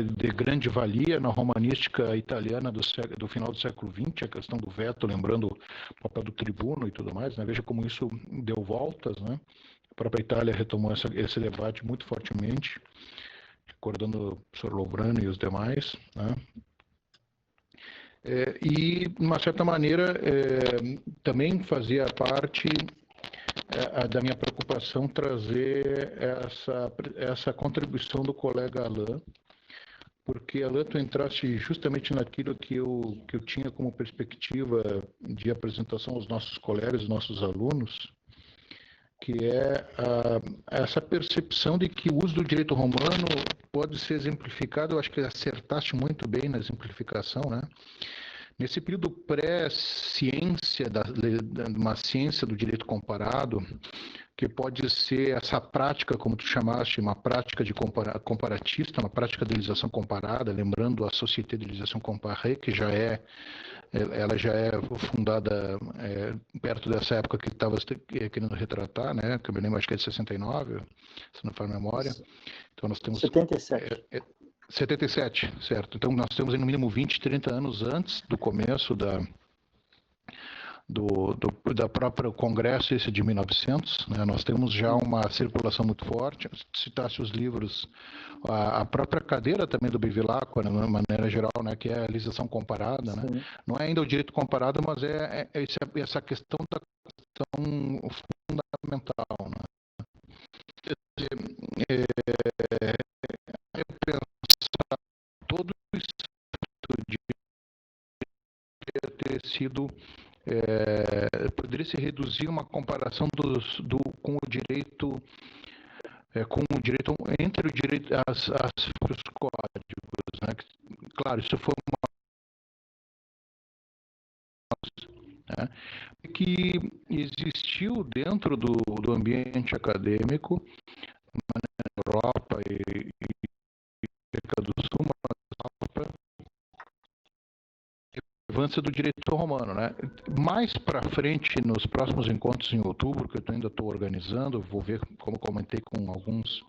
de grande valia na romanística italiana do final do século XX, a questão do veto, lembrando o papel do tribuno e tudo mais, né? Veja como isso deu voltas, né? A própria Itália retomou esse debate muito fortemente, recordando o professor Lovrano e os demais, né? E, de uma certa maneira, também fazia parte da minha preocupação trazer essa contribuição do colega Alain, porque, Alain, tu entraste justamente naquilo que eu tinha como perspectiva de apresentação aos nossos colegas, aos nossos alunos, que é essa percepção de que o uso do direito romano pode ser exemplificado. Eu acho que acertaste muito bem na exemplificação, né? Nesse período pré-ciência, uma ciência do direito comparado, que pode ser essa prática, como tu chamaste, uma prática de comparatista, uma prática de legislação comparada, lembrando a Société de Legislação Comparée, que ela já é fundada perto dessa época que estava querendo retratar, né? Que eu me lembro, acho que é de 69, se não for a memória. Então nós temos 77. 77, certo. Então nós temos no mínimo 20, 30 anos antes do começo da própria Congresso, esse de 1900, né? Nós temos já uma circulação muito forte. Citasse os livros, a própria cadeira também do Bevilacqua, né, de uma maneira geral, né, que é a legislação comparada, né? Não é ainda o direito comparado, mas essa questão da questão fundamental, né? Todo isso ter sido poderia se reduzir uma comparação com o direito entre o direito os códigos, né? Claro, isso foi né, que existiu dentro do ambiente acadêmico na Europa e América do Sul, relevância do direito romano, né? Mais para frente, nos próximos encontros em outubro, que eu ainda estou organizando, vou ver, como comentei com alguns,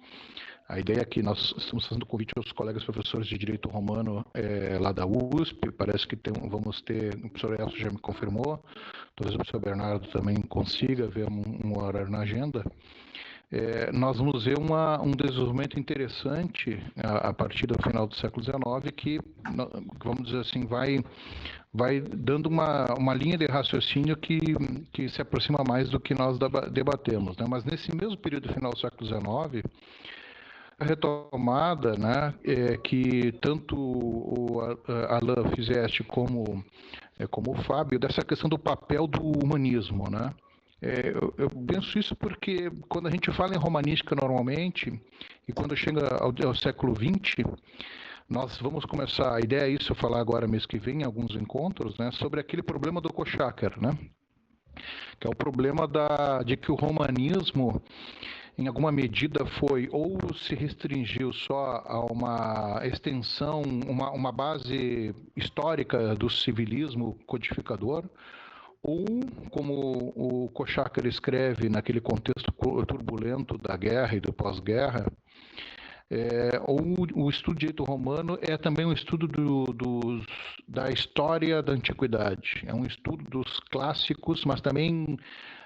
a ideia é que nós estamos fazendo convite aos colegas professores de direito romano lá da USP, parece que vamos ter, o professor Elcio já me confirmou, talvez o professor Bernardo também consiga ver um horário na agenda. Nós vamos ver um desenvolvimento interessante a partir do final do século XIX que, vamos dizer assim, vai vai dando uma linha de raciocínio que se aproxima mais do que nós debatemos, né? Mas nesse mesmo período final do século XIX, a retomada, né, que tanto o Alain fizeste como o Fábio, dessa questão do papel do humanismo, né? Eu penso isso porque quando a gente fala em romanística normalmente, e quando chega ao século XX, nós vamos começar, a ideia é isso, eu falar agora mês que vem, em alguns encontros, né, sobre aquele problema do Coxacker, né? Que é o problema de que o romanismo, em alguma medida, foi ou se restringiu só a uma extensão, uma base histórica do civilismo codificador, ou, como o Coxacker escreve naquele contexto turbulento da guerra e do pós-guerra, ou o estudo de direito romano é também um estudo da história da antiguidade, é um estudo dos clássicos, mas também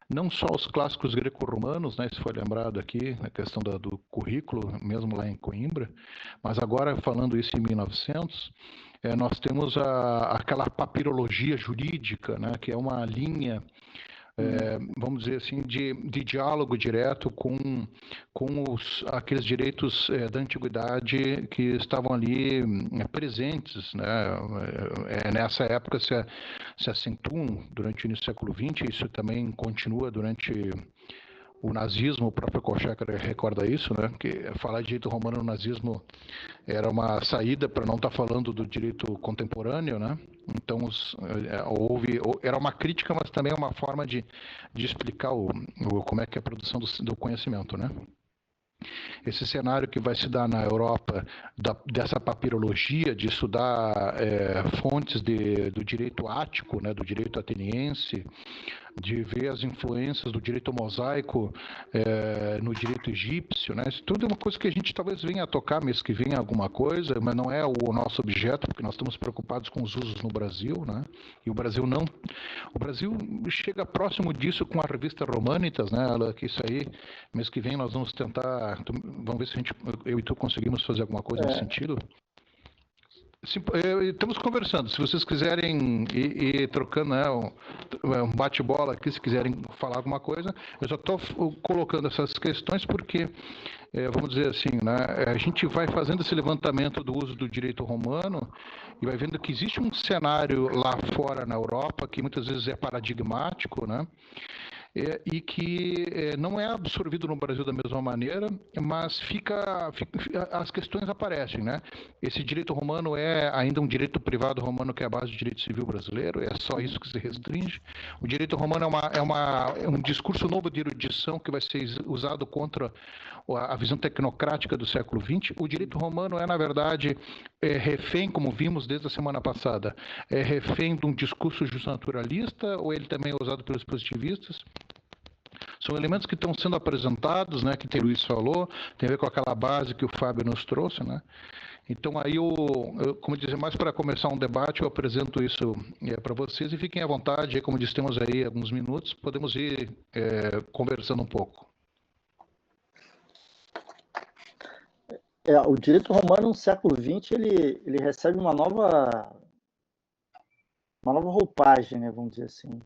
não só os clássicos greco-romanos, né, se foi lembrado aqui, na questão do currículo, mesmo lá em Coimbra, mas agora, falando isso em 1900, nós temos aquela papirologia jurídica, né, que é uma linha, vamos dizer assim, de diálogo direto com aqueles direitos da antiguidade que estavam ali presentes, né? Nessa época se acentuam durante o início do século XX, isso também continua durante o nazismo. O próprio Kochecker recorda isso, né? Que falar de direito romano no nazismo era uma saída para não estar falando do direito contemporâneo, né? Então era uma crítica, mas também uma forma de explicar como é que é a produção do conhecimento, né? Esse cenário que vai se dar na Europa, dessa papirologia, de estudar fontes do direito ático, né, do direito ateniense, de ver as influências do direito mosaico no direito egípcio, né? Isso tudo é uma coisa que a gente talvez venha a tocar mês que vem alguma coisa, mas não é o nosso objeto, porque nós estamos preocupados com os usos no Brasil, né? E o Brasil chega próximo disso com a revista Romanitas, né? Que isso aí, mês que vem nós vamos tentar, vamos ver se eu e tu conseguimos fazer alguma coisa nesse sentido. Estamos conversando. Se vocês quiserem ir trocando, né, um bate-bola aqui, se quiserem falar alguma coisa, eu só estou colocando essas questões porque, vamos dizer assim, né, a gente vai fazendo esse levantamento do uso do direito romano e vai vendo que existe um cenário lá fora na Europa que muitas vezes é paradigmático, né? E que não é absorvido no Brasil da mesma maneira, mas as questões aparecem, né? Esse direito romano é ainda um direito privado romano que é a base do direito civil brasileiro, é só isso que se restringe. O direito romano é um discurso novo de erudição que vai ser usado contra a visão tecnocrática do século XX. O direito romano na verdade, refém, como vimos desde a semana passada, é refém de um discurso justnaturalista, ou ele também é usado pelos positivistas? São elementos que estão sendo apresentados, né, que o Luiz falou, tem a ver com aquela base que o Fábio nos trouxe, né? Então aí, como dizer, mais para começar um debate, eu apresento isso para vocês e fiquem à vontade, como disse, temos aí alguns minutos, podemos ir conversando um pouco. O direito romano no século XX ele recebe uma nova roupagem, né, vamos dizer assim.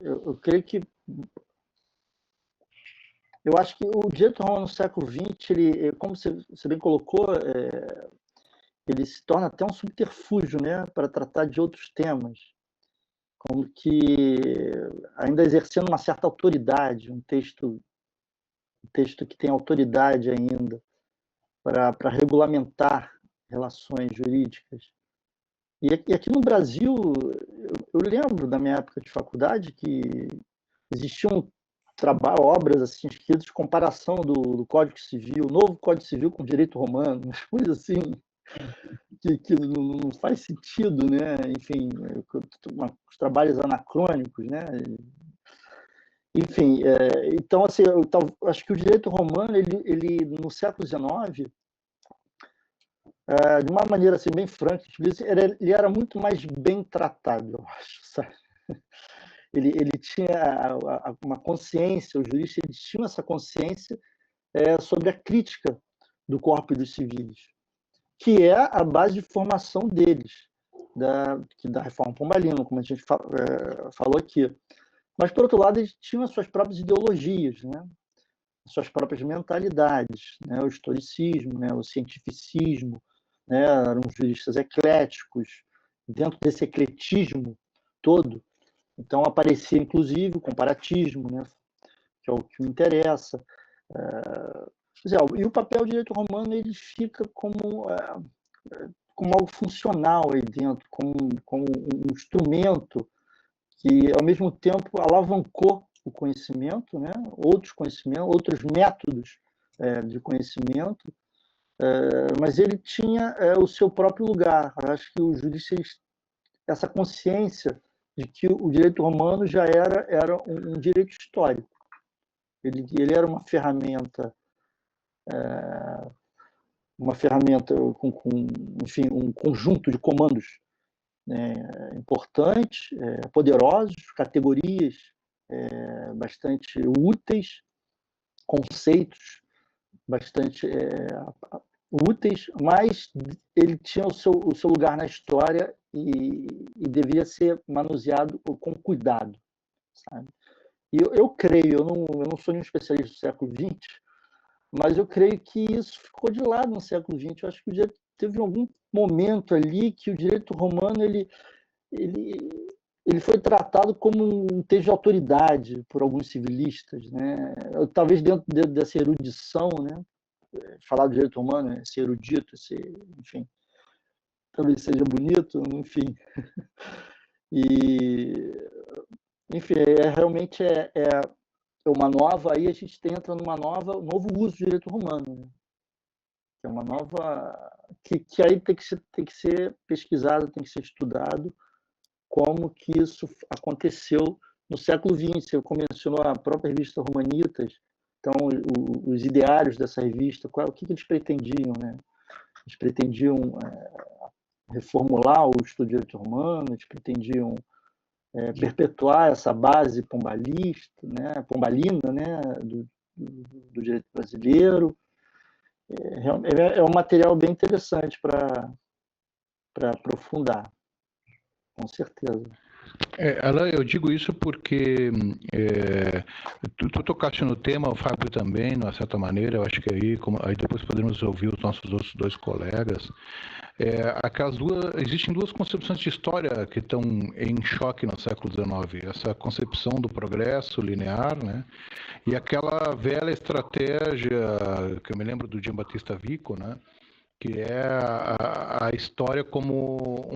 Eu creio que eu acho que o direito romano no século XX, como você bem colocou, ele se torna até um subterfúgio, né, para tratar de outros temas, como que ainda exercendo uma certa autoridade, um texto que tem autoridade ainda para regulamentar relações jurídicas. E aqui no Brasil, eu lembro da minha época de faculdade que existiam obras assim, escritas de comparação do Código Civil, o novo Código Civil com o direito romano, coisas assim que não faz sentido, né? Enfim, os trabalhos anacrônicos, né? Enfim, então assim, eu acho que o direito romano, ele no século XIX, de uma maneira assim, bem franca, ele era muito mais bem tratado, eu acho, sabe? Ele tinha uma consciência, os juristas eles tinham essa consciência sobre a crítica do corpo dos civis, que é a base de formação deles. da reforma pombalina, como a gente falou aqui. Mas, por outro lado, eles tinham as suas próprias ideologias, né? As suas próprias mentalidades, né? O historicismo, né? O cientificismo, né? Eram juristas ecléticos. Dentro desse ecletismo todo, então aparecia, inclusive, o comparatismo, né? Que é o que me interessa. E o papel do direito romano ele fica como algo funcional aí dentro, como um instrumento que, ao mesmo tempo, alavancou o conhecimento, né? Outros conhecimentos, outros métodos de conhecimento, mas ele tinha o seu próprio lugar. Eu acho que os juristas, essa consciência de que o direito romano já era um direito histórico. Ele era uma ferramenta enfim, um conjunto de comandos importantes, poderosos, categorias bastante úteis, conceitos bastante úteis, mas ele tinha o seu lugar na história e devia ser manuseado com cuidado, sabe? E eu creio, eu não sou nenhum especialista do século XX, mas eu creio que isso ficou de lado no século XX. Eu acho que teve algum momento ali que o direito romano ele foi tratado como um texto de autoridade por alguns civilistas, né? Talvez dentro dessa erudição, né? Falar do direito romano é ser erudito, enfim, talvez seja bonito, enfim. Enfim, realmente é uma nova, aí a gente entra numa novo uso do direito romano, né? É uma nova que aí tem que ser pesquisado, tem que ser estudado como que isso aconteceu no século XX. Você mencionou a própria revista Romanitas, então os ideários dessa revista, o que eles pretendiam, né? Eles pretendiam reformular o estudo de direito romano, eles pretendiam perpetuar essa base pombalista, né, pombalina, né, do direito brasileiro. É um material bem interessante para aprofundar, com certeza. Alain, eu digo isso porque tu tocaste no tema, o Fábio também, de uma certa maneira. Eu acho que aí depois podemos ouvir os nossos outros dois colegas. Existem duas concepções de história que estão em choque no século XIX. Essa concepção do progresso linear, né? E aquela velha estratégia que eu me lembro do Giambattista Vico, né? Que é a história como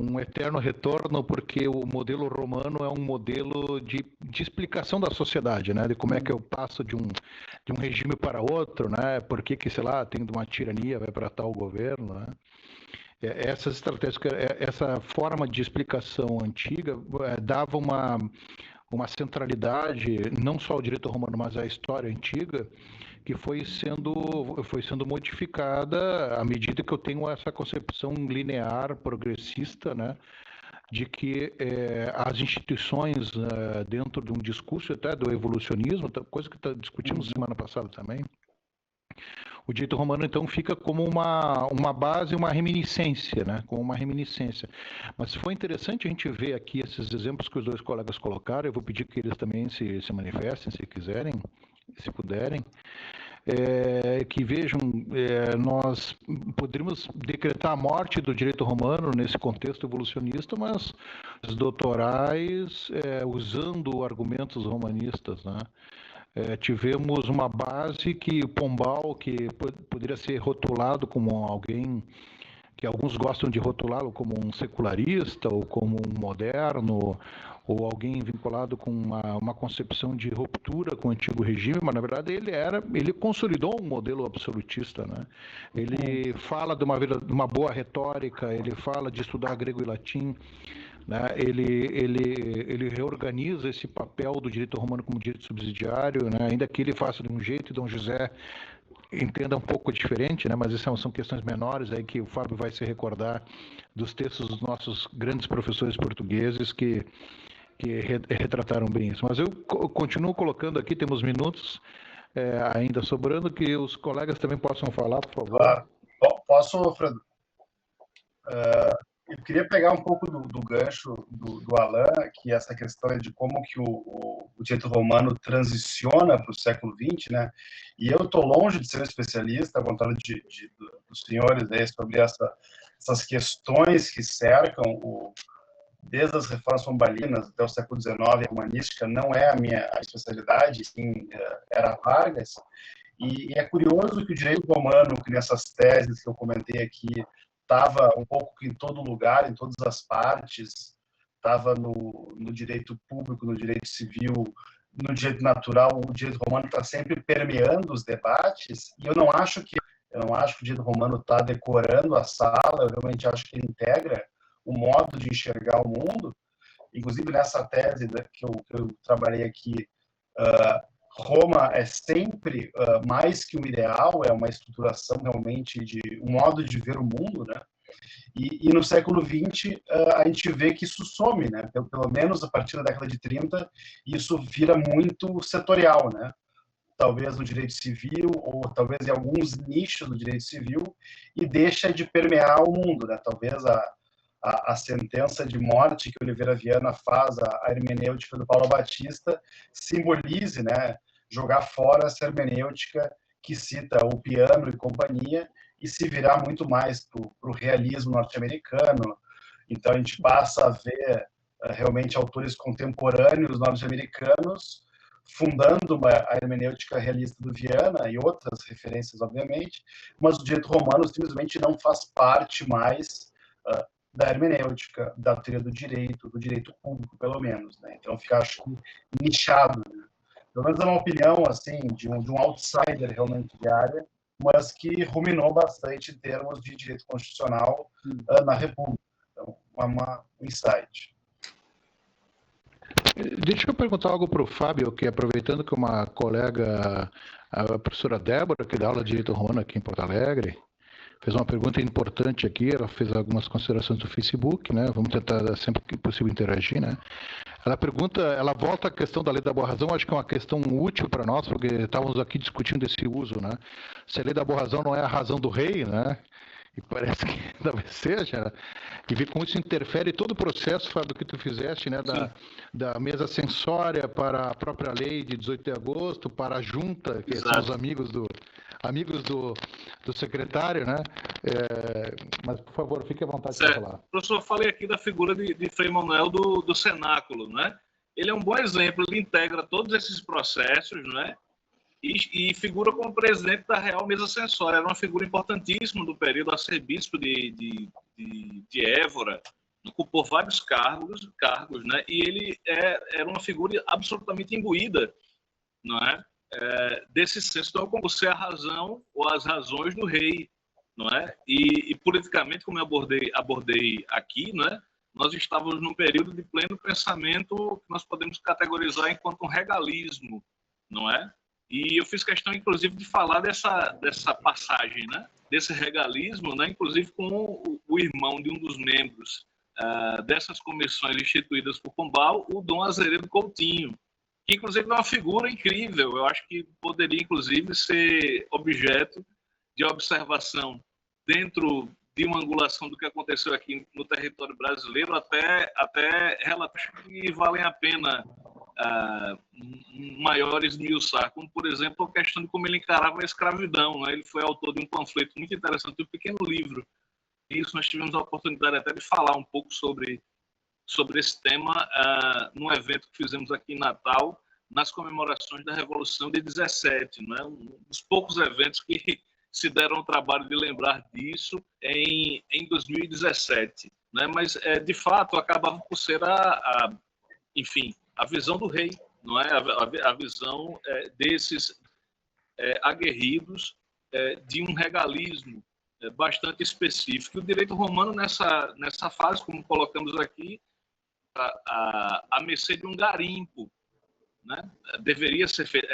um eterno retorno, porque o modelo romano é um modelo de explicação da sociedade, né? De como é que eu passo de um regime para outro, né? Por que, sei lá, tem uma tirania, vai para tal governo, né? Essas estratégias, essa forma de explicação antiga dava uma centralidade, não só ao direito romano, mas à história antiga, que foi sendo modificada à medida que eu tenho essa concepção linear, progressista, né, de que as instituições dentro de um discurso até do evolucionismo, coisa que discutimos semana passada também, o direito romano, então, fica como uma base, uma reminiscência, né? Como uma reminiscência. Mas foi interessante a gente ver aqui esses exemplos que os dois colegas colocaram. Eu vou pedir que eles também se manifestem, se quiserem, se puderem. Que vejam, nós poderíamos decretar a morte do direito romano nesse contexto evolucionista, mas os doutorais usando argumentos romanistas, né? Tivemos uma base que Pombal, que poderia ser rotulado como alguém que alguns gostam de rotulá-lo como um secularista ou como um moderno, ou alguém vinculado com uma concepção de ruptura com o antigo regime, mas na verdade ele consolidou um modelo absolutista, né? Ele fala de uma boa retórica, ele fala de estudar grego e latim, né? Ele reorganiza esse papel do direito romano como direito subsidiário, né? Ainda que ele faça de um jeito e Dom José entenda um pouco diferente, né? Mas essas são questões menores aí que o Fábio vai se recordar dos textos dos nossos grandes professores portugueses que retrataram bem isso. Mas eu continuo colocando aqui, temos minutos ainda sobrando, que os colegas também possam falar, por favor. Posso, Fredo? Eu queria pegar um pouco do gancho do Alain, que essa questão de como que o direito romano transiciona para o século XX, né? E eu estou longe de ser um especialista, ao contrário dos senhores, né, sobre essas questões que cercam desde as reformas pombalinas até o século XIX, a humanística não é a minha especialidade, sim, era Vargas. E é curioso que o direito romano, que nessas teses que eu comentei aqui, estava um pouco em todo lugar, em todas as partes, estava no direito público, no direito civil, no direito natural. O direito romano está sempre permeando os debates, e eu não acho que o direito romano está decorando a sala, eu realmente acho que ele integra o modo de enxergar o mundo. Inclusive, nessa tese que eu trabalhei aqui, Roma é sempre mais que um ideal, é uma estruturação realmente de um modo de ver o mundo, né? E no século XX a gente vê que isso some, né? Pelo menos a partir da década de 30, isso vira muito setorial, né? Talvez no direito civil, ou talvez em alguns nichos do direito civil, e deixa de permear o mundo, né? Talvez a sentença de morte que Oliveira Viana faz, a hermenêutica do Paulo Batista, simbolize, né, jogar fora essa hermenêutica que cita o piano e companhia e se virar muito mais para o realismo norte-americano. Então, a gente passa a ver realmente autores contemporâneos norte-americanos fundando a hermenêutica realista do Viana e outras referências, obviamente, mas o direito romano simplesmente não faz parte mais da hermenêutica, da teoria do direito público, pelo menos, né? Então fica, acho que, nichado, né? Pelo menos é uma opinião, assim, de um outsider realmente de área, mas que ruminou bastante em termos de direito constitucional na República. Então, um insight. Deixa eu perguntar algo para o Fábio, que aproveitando que uma colega, a professora Débora, que dá aula de Direito Romano aqui em Porto Alegre, fez uma pergunta importante aqui, ela fez algumas considerações do Facebook, né? Vamos tentar sempre que possível interagir, né? Ela volta à questão da lei da boa razão, acho que é uma questão útil para nós, porque estávamos aqui discutindo esse uso, né? Se a lei da boa razão não é a razão do rei, né? E parece que talvez seja, e ver como isso interfere todo o processo, Fábio, que tu fizeste, né, da mesa censória para a própria lei de 18 de agosto, para a junta, que Exato. São os amigos do secretário, né? Mas, por favor, fique à vontade de falar. Professor, eu falei aqui da figura de Frei Manuel do cenáculo, né? Ele é um bom exemplo, ele integra todos esses processos, né? E figura como presidente da Real Mesa Censória. Era uma figura importantíssima do período, arcebispo de Évora, ocupou vários cargos, né? E ele era uma figura absolutamente imbuída, não é? Desse senso. Então, como ser a razão ou as razões do rei, não é? E politicamente, como eu abordei aqui, não é? Nós estávamos num período de pleno pensamento que nós podemos categorizar enquanto um regalismo, não é? E eu fiz questão, inclusive, de falar dessa passagem, né? Desse regalismo, né? Inclusive com o irmão de um dos membros dessas comissões instituídas por Pombal, o Dom Azeredo Coutinho, que, inclusive, é uma figura incrível. Eu acho que poderia, inclusive, ser objeto de observação dentro de uma angulação do que aconteceu aqui no território brasileiro, até relatos que valem a pena maiores esmiuçar, como, por exemplo, a questão de como ele encarava a escravidão, né? Ele foi autor de um panfleto muito interessante, um pequeno livro. E isso nós tivemos a oportunidade até de falar um pouco sobre esse tema num evento que fizemos aqui em Natal, nas comemorações da Revolução de 17, né? Um dos poucos eventos que se deram o trabalho de lembrar disso em 2017. Né? Mas, de fato, acabava por ser enfim, a visão do rei, não é? A visão desses aguerridos de um regalismo bastante específico. O direito romano, nessa fase, como colocamos aqui, a mercê de um garimpo, né? Deveria ser feita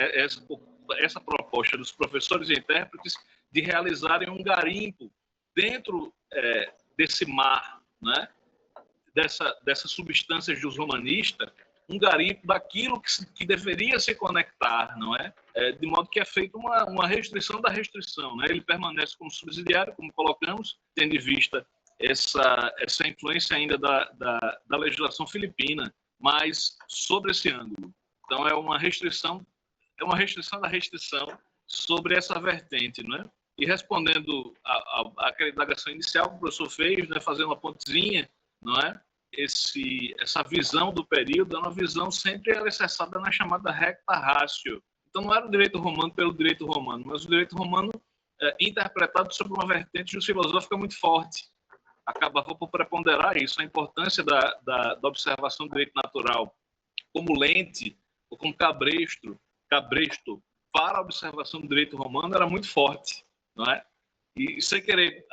essa proposta dos professores e intérpretes de realizarem um garimpo dentro desse mar, né? Dessas substâncias dos romanistas, um garimpo daquilo que deveria se conectar, não é? De modo que é feita uma restrição da restrição, né? Ele permanece como subsidiário, como colocamos, tendo em vista essa influência ainda da legislação filipina, mas sobre esse ângulo. Então, é uma restrição da restrição sobre essa vertente, né? E respondendo àquela indagação inicial que o professor fez, né, fazendo uma pontezinha, não é? Essa visão do período é uma visão sempre alicerçada na chamada recta ratio. Então, não era o direito romano pelo direito romano, mas o direito romano interpretado sobre uma vertente filosófica muito forte. Acabava por preponderar isso, a importância da observação do direito natural como lente ou como cabresto para a observação do direito romano era muito forte, não é? E sem querer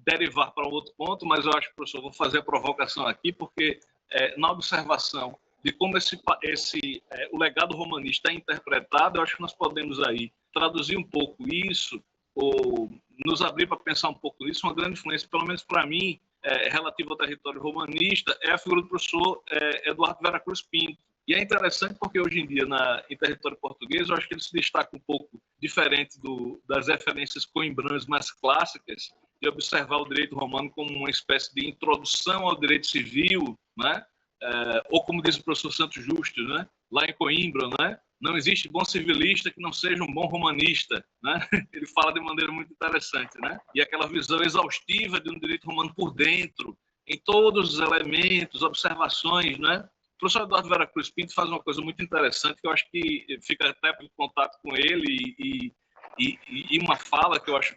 derivar para um outro ponto, mas eu acho que, professor, vou fazer a provocação aqui, porque na observação de como o legado romanista é interpretado, eu acho que nós podemos aí traduzir um pouco isso, ou nos abrir para pensar um pouco nisso. Uma grande influência, pelo menos para mim, relativa ao território romanista, é a figura do professor Eduardo Vera Cruz Pinto. E é interessante porque hoje em dia, em território português, eu acho que ele se destaca um pouco diferente das referências coimbrãs mais clássicas, de observar o direito romano como uma espécie de introdução ao direito civil, né? Ou como diz o professor Santos Justo, né? Lá em Coimbra, né? Não existe bom civilista que não seja um bom romanista, né? Ele fala de maneira muito interessante, né? E aquela visão exaustiva de um direito romano por dentro, em todos os elementos, observações, né? O professor Eduardo Vera Cruz Pinto faz uma coisa muito interessante, que eu acho que fica até em contato com ele e uma fala que eu acho,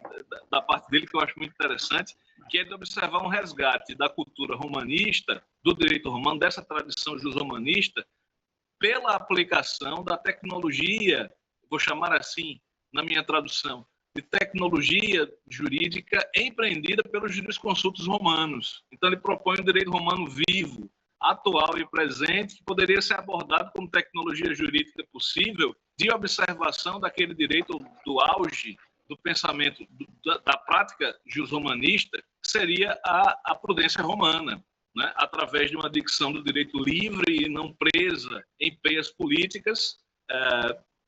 da parte dele, que eu acho muito interessante, que é de observar um resgate da cultura romanista, do direito romano, dessa tradição jus-romanista, pela aplicação da tecnologia, vou chamar assim, na minha tradução, de tecnologia jurídica empreendida pelos jurisconsultos romanos. Então, ele propõe um direito romano vivo, atual e presente, que poderia ser abordado como tecnologia jurídica possível de observação daquele direito do auge do pensamento, da prática jus-romanista, que seria a prudência romana, né? Através de uma dicção do direito livre e não presa em peias políticas,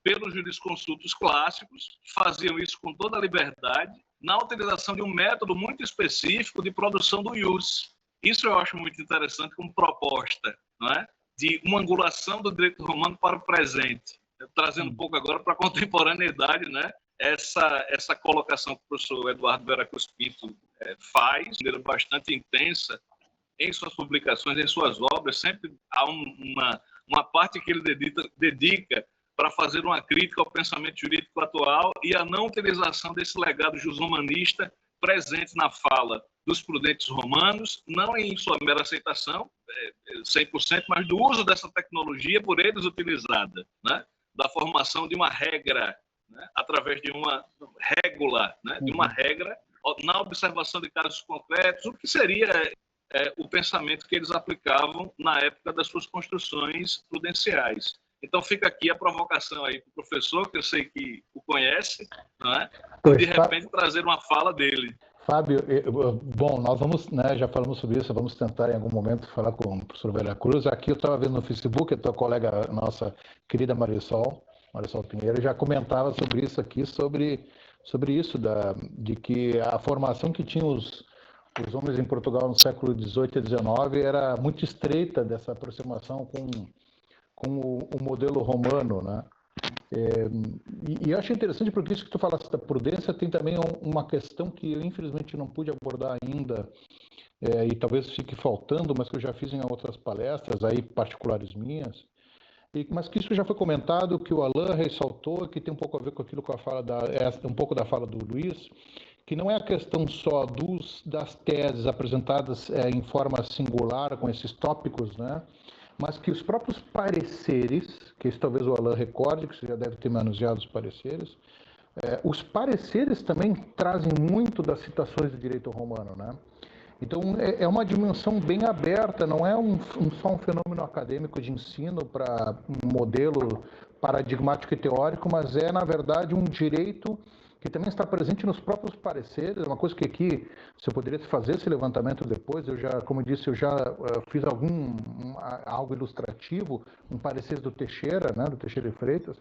pelos jurisconsultos clássicos, faziam isso com toda a liberdade, na utilização de um método muito específico de produção do ius. Isso eu acho muito interessante como proposta, não é? De uma angulação do direito romano para o presente, trazendo um pouco agora para a contemporaneidade, né? Essa colocação que o professor Eduardo Vera Cruz Pinto faz, de maneira bastante intensa, em suas publicações, em suas obras, sempre há uma parte que ele dedica para fazer uma crítica ao pensamento jurídico atual e a não utilização desse legado jus-romanista presente na fala dos prudentes romanos, não em sua mera aceitação, 100%, mas do uso dessa tecnologia por eles utilizada, né? Da formação de uma regra, né? Através de uma régula, né? De uma regra na observação de casos concretos, o que seria o pensamento que eles aplicavam na época das suas construções prudenciais. Então fica aqui a provocação aí para o professor, que eu sei que o conhece, não é? De repente trazer uma fala dele. Fábio, bom, nós vamos, né, já falamos sobre isso, vamos tentar em algum momento falar com o professor Vera Cruz. Aqui eu estava vendo no Facebook, a tua colega, nossa querida Marisol Pinheiro, já comentava sobre isso aqui, sobre isso, de que a formação que tinham os homens em Portugal no século XVIII e XIX era muito estreita dessa aproximação com o modelo romano, né? E eu acho interessante porque isso que tu falaste da prudência tem também uma questão que eu infelizmente não pude abordar ainda, e talvez fique faltando, mas que eu já fiz em outras palestras aí particulares minhas, mas que isso já foi comentado, que o Alain ressaltou, que tem um pouco a ver com aquilo que um pouco da fala do Luiz, que não é a questão só das teses apresentadas em forma singular com esses tópicos, né? Mas que os próprios pareceres, que isso talvez o Alain recorde, que você já deve ter manuseado os pareceres também trazem muito das citações do direito romano, né? Então, é uma dimensão bem aberta, não é só um fenômeno acadêmico de ensino para um modelo paradigmático e teórico, mas é, na verdade, um direito que também está presente nos próprios pareceres, uma coisa que aqui, se eu poderia fazer esse levantamento depois, como eu disse, eu já fiz algo ilustrativo, um parecer do Teixeira, né, do Teixeira e Freitas,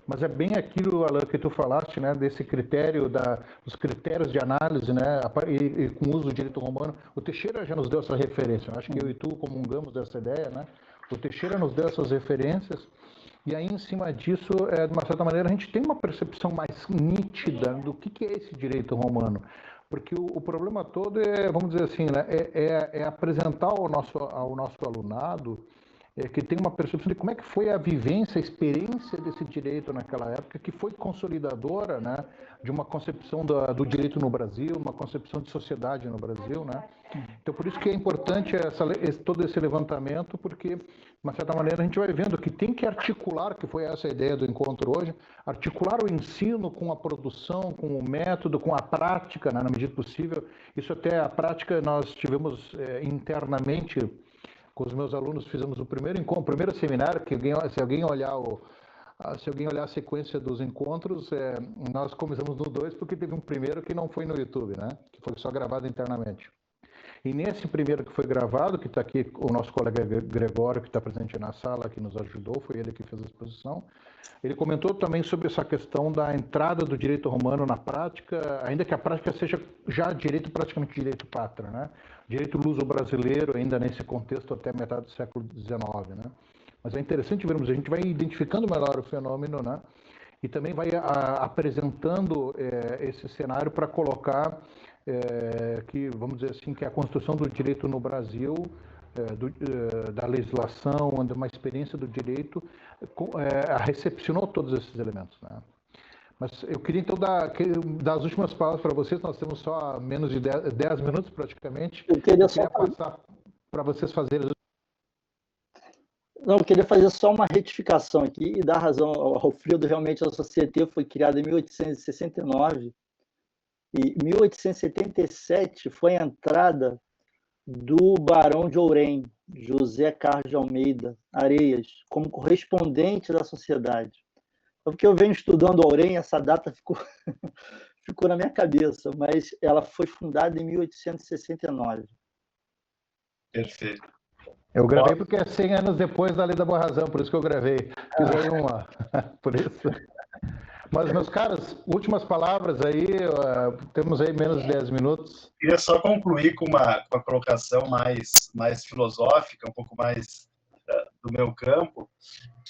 mas é bem aquilo, Alan, que tu falaste, né, desse critério, dos critérios de análise, né, e com o uso do direito romano. O Teixeira já nos deu essa referência, eu acho que eu e tu comungamos dessa ideia, né? O Teixeira nos deu essas referências, e aí, em cima disso, de uma certa maneira, a gente tem uma percepção mais nítida do que é esse direito romano. Porque o problema todo é, vamos dizer assim, né, é apresentar ao nosso alunado que tem uma percepção de como é que foi a vivência, a experiência desse direito naquela época, que foi consolidadora, né, de uma concepção do direito no Brasil, uma concepção de sociedade no Brasil, né? Então, por isso que é importante todo esse levantamento, porque, de uma certa maneira, a gente vai vendo que tem que articular, que foi essa a ideia do encontro hoje, articular o ensino com a produção, com o método, com a prática, né, na medida possível. Isso até a prática nós tivemos internamente. Com os meus alunos fizemos o primeiro encontro, o primeiro seminário, que se alguém olhar a sequência dos encontros, nós começamos no 2 porque teve um primeiro que não foi no YouTube, né? Que foi só gravado internamente. E nesse primeiro que foi gravado, que está aqui o nosso colega Gregório, que está presente na sala, que nos ajudou, foi ele que fez a exposição, ele comentou também sobre essa questão da entrada do direito romano na prática, ainda que a prática seja já praticamente direito pátria, né? Direito luso-brasileiro, ainda nesse contexto até metade do século XIX, né? Mas é interessante vermos, a gente vai identificando melhor o fenômeno, né? E também vai apresentando esse cenário para colocar que, vamos dizer assim, que a construção do direito no Brasil, da legislação, de uma experiência do direito, recepcionou todos esses elementos, né? Mas eu queria então dar as últimas palavras para vocês, nós temos só menos de 10 minutos praticamente. Eu queria passar para vocês fazerem. Não, eu queria fazer só uma retificação aqui e dar razão ao Frido. Realmente a Société foi criada em 1869 e 1877 foi a entrada do Barão de Ourém, José Carlos de Almeida Areias, como correspondente da sociedade. Porque eu venho estudando Ourém, essa data ficou na minha cabeça, mas ela foi fundada em 1869. Perfeito. Eu gravei porque é 100 anos depois da Lei da Boa Razão, por isso que eu gravei. Fiz aí uma, por isso. Mas, meus caros, últimas palavras aí, temos aí menos de 10 minutos. Queria só concluir com uma colocação mais filosófica, um pouco mais do meu campo,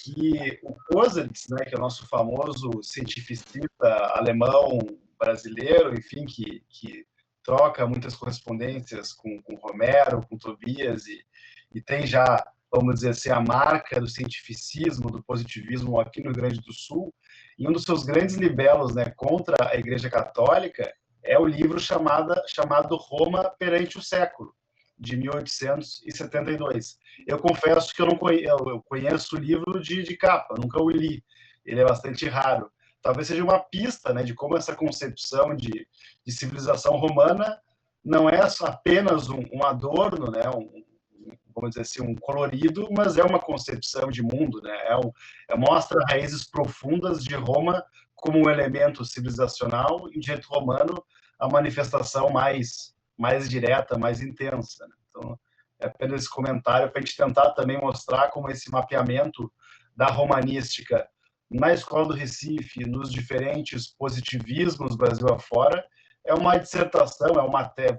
que o Coselitz, né, que é o nosso famoso cientificista alemão, brasileiro, enfim, que troca muitas correspondências com Romero, com Tobias, e tem já, vamos dizer assim, a marca do cientificismo, do positivismo aqui no Rio Grande do Sul. E um dos seus grandes libelos, né, contra a Igreja Católica é o livro chamado Roma perante o século, de 1872. Eu confesso que eu conheço o livro de capa, nunca o li. Ele é bastante raro. Talvez seja uma pista, né, de como essa concepção de civilização romana não é apenas um adorno, né, vamos dizer assim, um colorido, mas é uma concepção de mundo, né? Mostra raízes profundas de Roma como um elemento civilizacional e, de direito romano, a manifestação mais direta, mais intensa, né? Então, é apenas esse comentário para a gente tentar também mostrar como esse mapeamento da romanística na Escola do Recife, nos diferentes positivismos Brasil afora, é uma dissertação,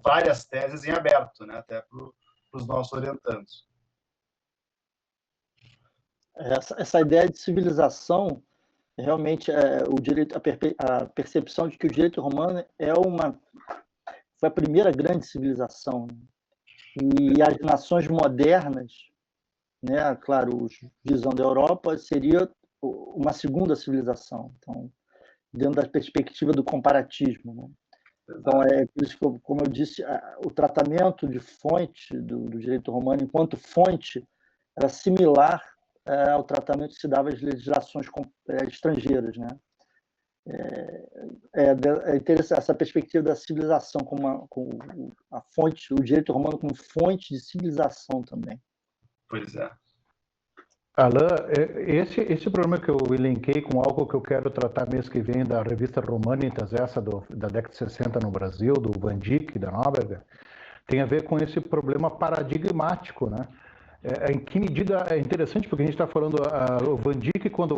várias teses em aberto, né? Até para os nossos orientandos. Essa ideia de civilização, realmente, o direito, a percepção de que o direito romano foi a primeira grande civilização. E as nações modernas, né, claro, visão da Europa, seria uma segunda civilização. Então, dentro da perspectiva do comparatismo, né? Então, por isso que, como eu disse, o tratamento de fonte do direito romano enquanto fonte era similar ao tratamento que se dava às legislações estrangeiras, né? É interessante essa perspectiva da civilização com a fonte, o direito romano como fonte de civilização também. Pois é. Alain, esse problema que eu elenquei com algo que eu quero tratar mês que vem da revista Romanitas, essa da década de 60 no Brasil, do Van Dyck, da Nóbrega, tem a ver com esse problema paradigmático, né? Em que medida é interessante, porque a gente está falando, o Van Dyck, quando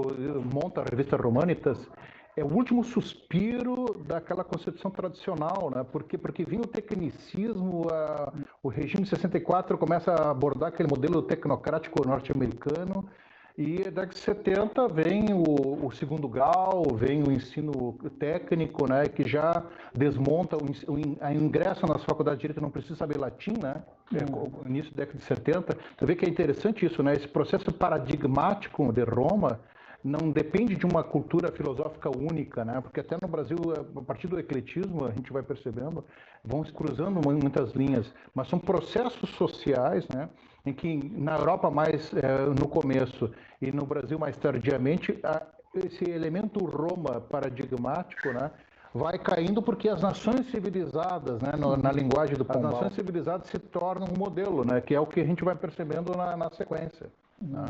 monta a revista Romanitas, é o último suspiro daquela concepção tradicional, né? Porque vinha o tecnicismo, o regime 64 começa a abordar aquele modelo tecnocrático norte-americano, e da década de 70 vem o segundo grau, vem o ensino técnico, né, que já desmonta o ingresso nas faculdades de direito, não precisa saber latim, né, início da década de 70. Você vê que é interessante isso, né, esse processo paradigmático de Roma não depende de uma cultura filosófica única, né, porque até no Brasil, a partir do ecletismo, a gente vai percebendo, vão se cruzando muitas linhas, mas são processos sociais, né, em que na Europa mais no começo e no Brasil mais tardiamente, esse elemento Roma paradigmático, né, vai caindo porque as nações civilizadas, né, na linguagem do Pombal, as nações civilizadas se tornam um modelo, né, que é o que a gente vai percebendo na sequência. Né?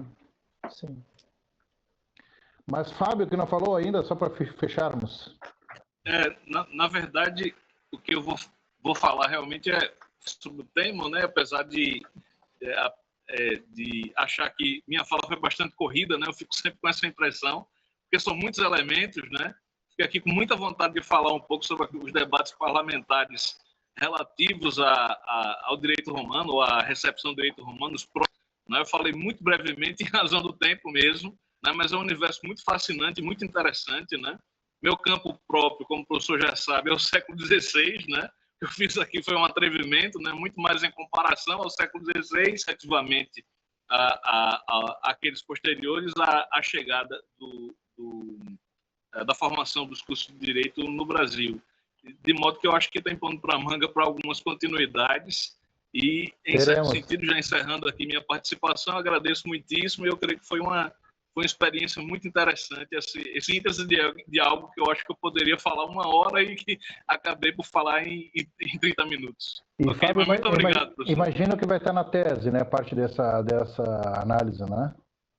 Sim. Mas, Fábio, que não falou ainda, só para fecharmos. Na verdade, o que eu vou falar realmente é sobre o tema, né? Apesar de achar que minha fala foi bastante corrida, né? Eu fico sempre com essa impressão, porque são muitos elementos, né? Fico aqui com muita vontade de falar um pouco sobre os debates parlamentares relativos ao direito romano, ou à recepção do direito romano. Né? Eu falei muito brevemente, em razão do tempo mesmo, né? Mas é um universo muito fascinante, muito interessante, né? Meu campo próprio, como o professor já sabe, é o século XVI, né? O que eu fiz aqui foi um atrevimento, né? Muito mais em comparação ao século XVI, efetivamente, aqueles posteriores à chegada da formação dos cursos de Direito no Brasil. De modo que eu acho que está impondo para a manga para algumas continuidades e, em certo sentido, já encerrando aqui minha participação, agradeço muitíssimo e eu creio que foi uma experiência muito interessante, esse síntese de algo que eu acho que eu poderia falar 1 hora e que acabei por falar em 30 minutos. E okay? Fábio, muito obrigado, professor. Imagino que vai estar na tese, né? Parte dessa análise, né?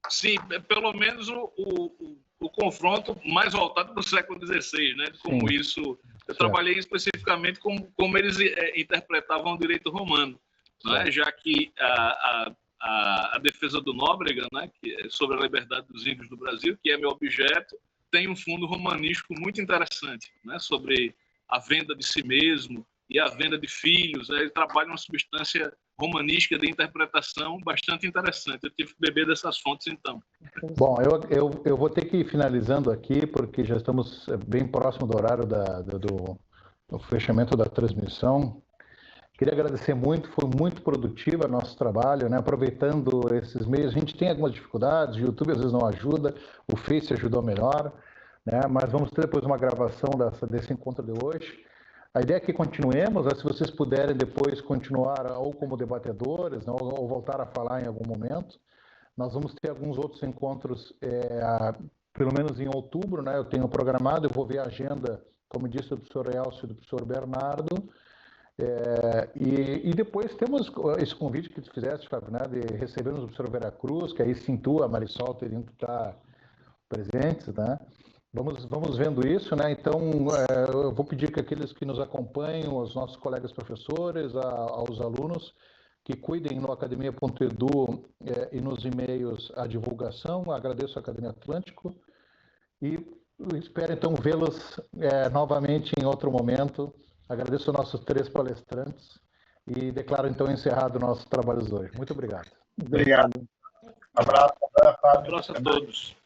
Sim, pelo menos o confronto mais voltado para o século XVI, né? Como sim. Isso... Eu trabalhei especificamente como eles interpretavam o direito romano, né? Já que a defesa do Nóbrega, né, que é sobre a liberdade dos índios do Brasil, que é meu objeto, tem um fundo romanístico muito interessante, né, sobre a venda de si mesmo e a venda de filhos. Né, ele trabalha uma substância romanística de interpretação bastante interessante. Eu tive que beber dessas fontes, então. Bom, eu vou ter que ir finalizando aqui, porque já estamos bem próximo do horário do fechamento da transmissão. Queria agradecer muito, foi muito produtivo o nosso trabalho, né? Aproveitando esses meios, a gente tem algumas dificuldades, o YouTube às vezes não ajuda, o Face ajudou melhor, né? Mas vamos ter depois uma gravação desse encontro de hoje. A ideia é que continuemos, né? Se vocês puderem depois continuar ou como debatedores, né? ou voltar a falar em algum momento. Nós vamos ter alguns outros encontros, pelo menos em outubro, né? Eu tenho programado, eu vou ver a agenda, como disse o professor Elcio e do professor Bernardo. E depois temos esse convite que tu fizeste, Fábio, né, de recebermos o professor Veracruz, que aí sim tu, a Marisol, teriam que estar presentes, né? Vamos vendo isso, né? Então, eu vou pedir que aqueles que nos acompanham, os nossos colegas professores, aos alunos, que cuidem no academia.edu e nos e-mails a divulgação. Agradeço à Academia Atlântico e espero então vê-los novamente em outro momento. Agradeço aos nossos 3 palestrantes e declaro então encerrado o nosso trabalho hoje. Muito obrigado. Obrigado. Abraço, Fábio. Abraço a todos.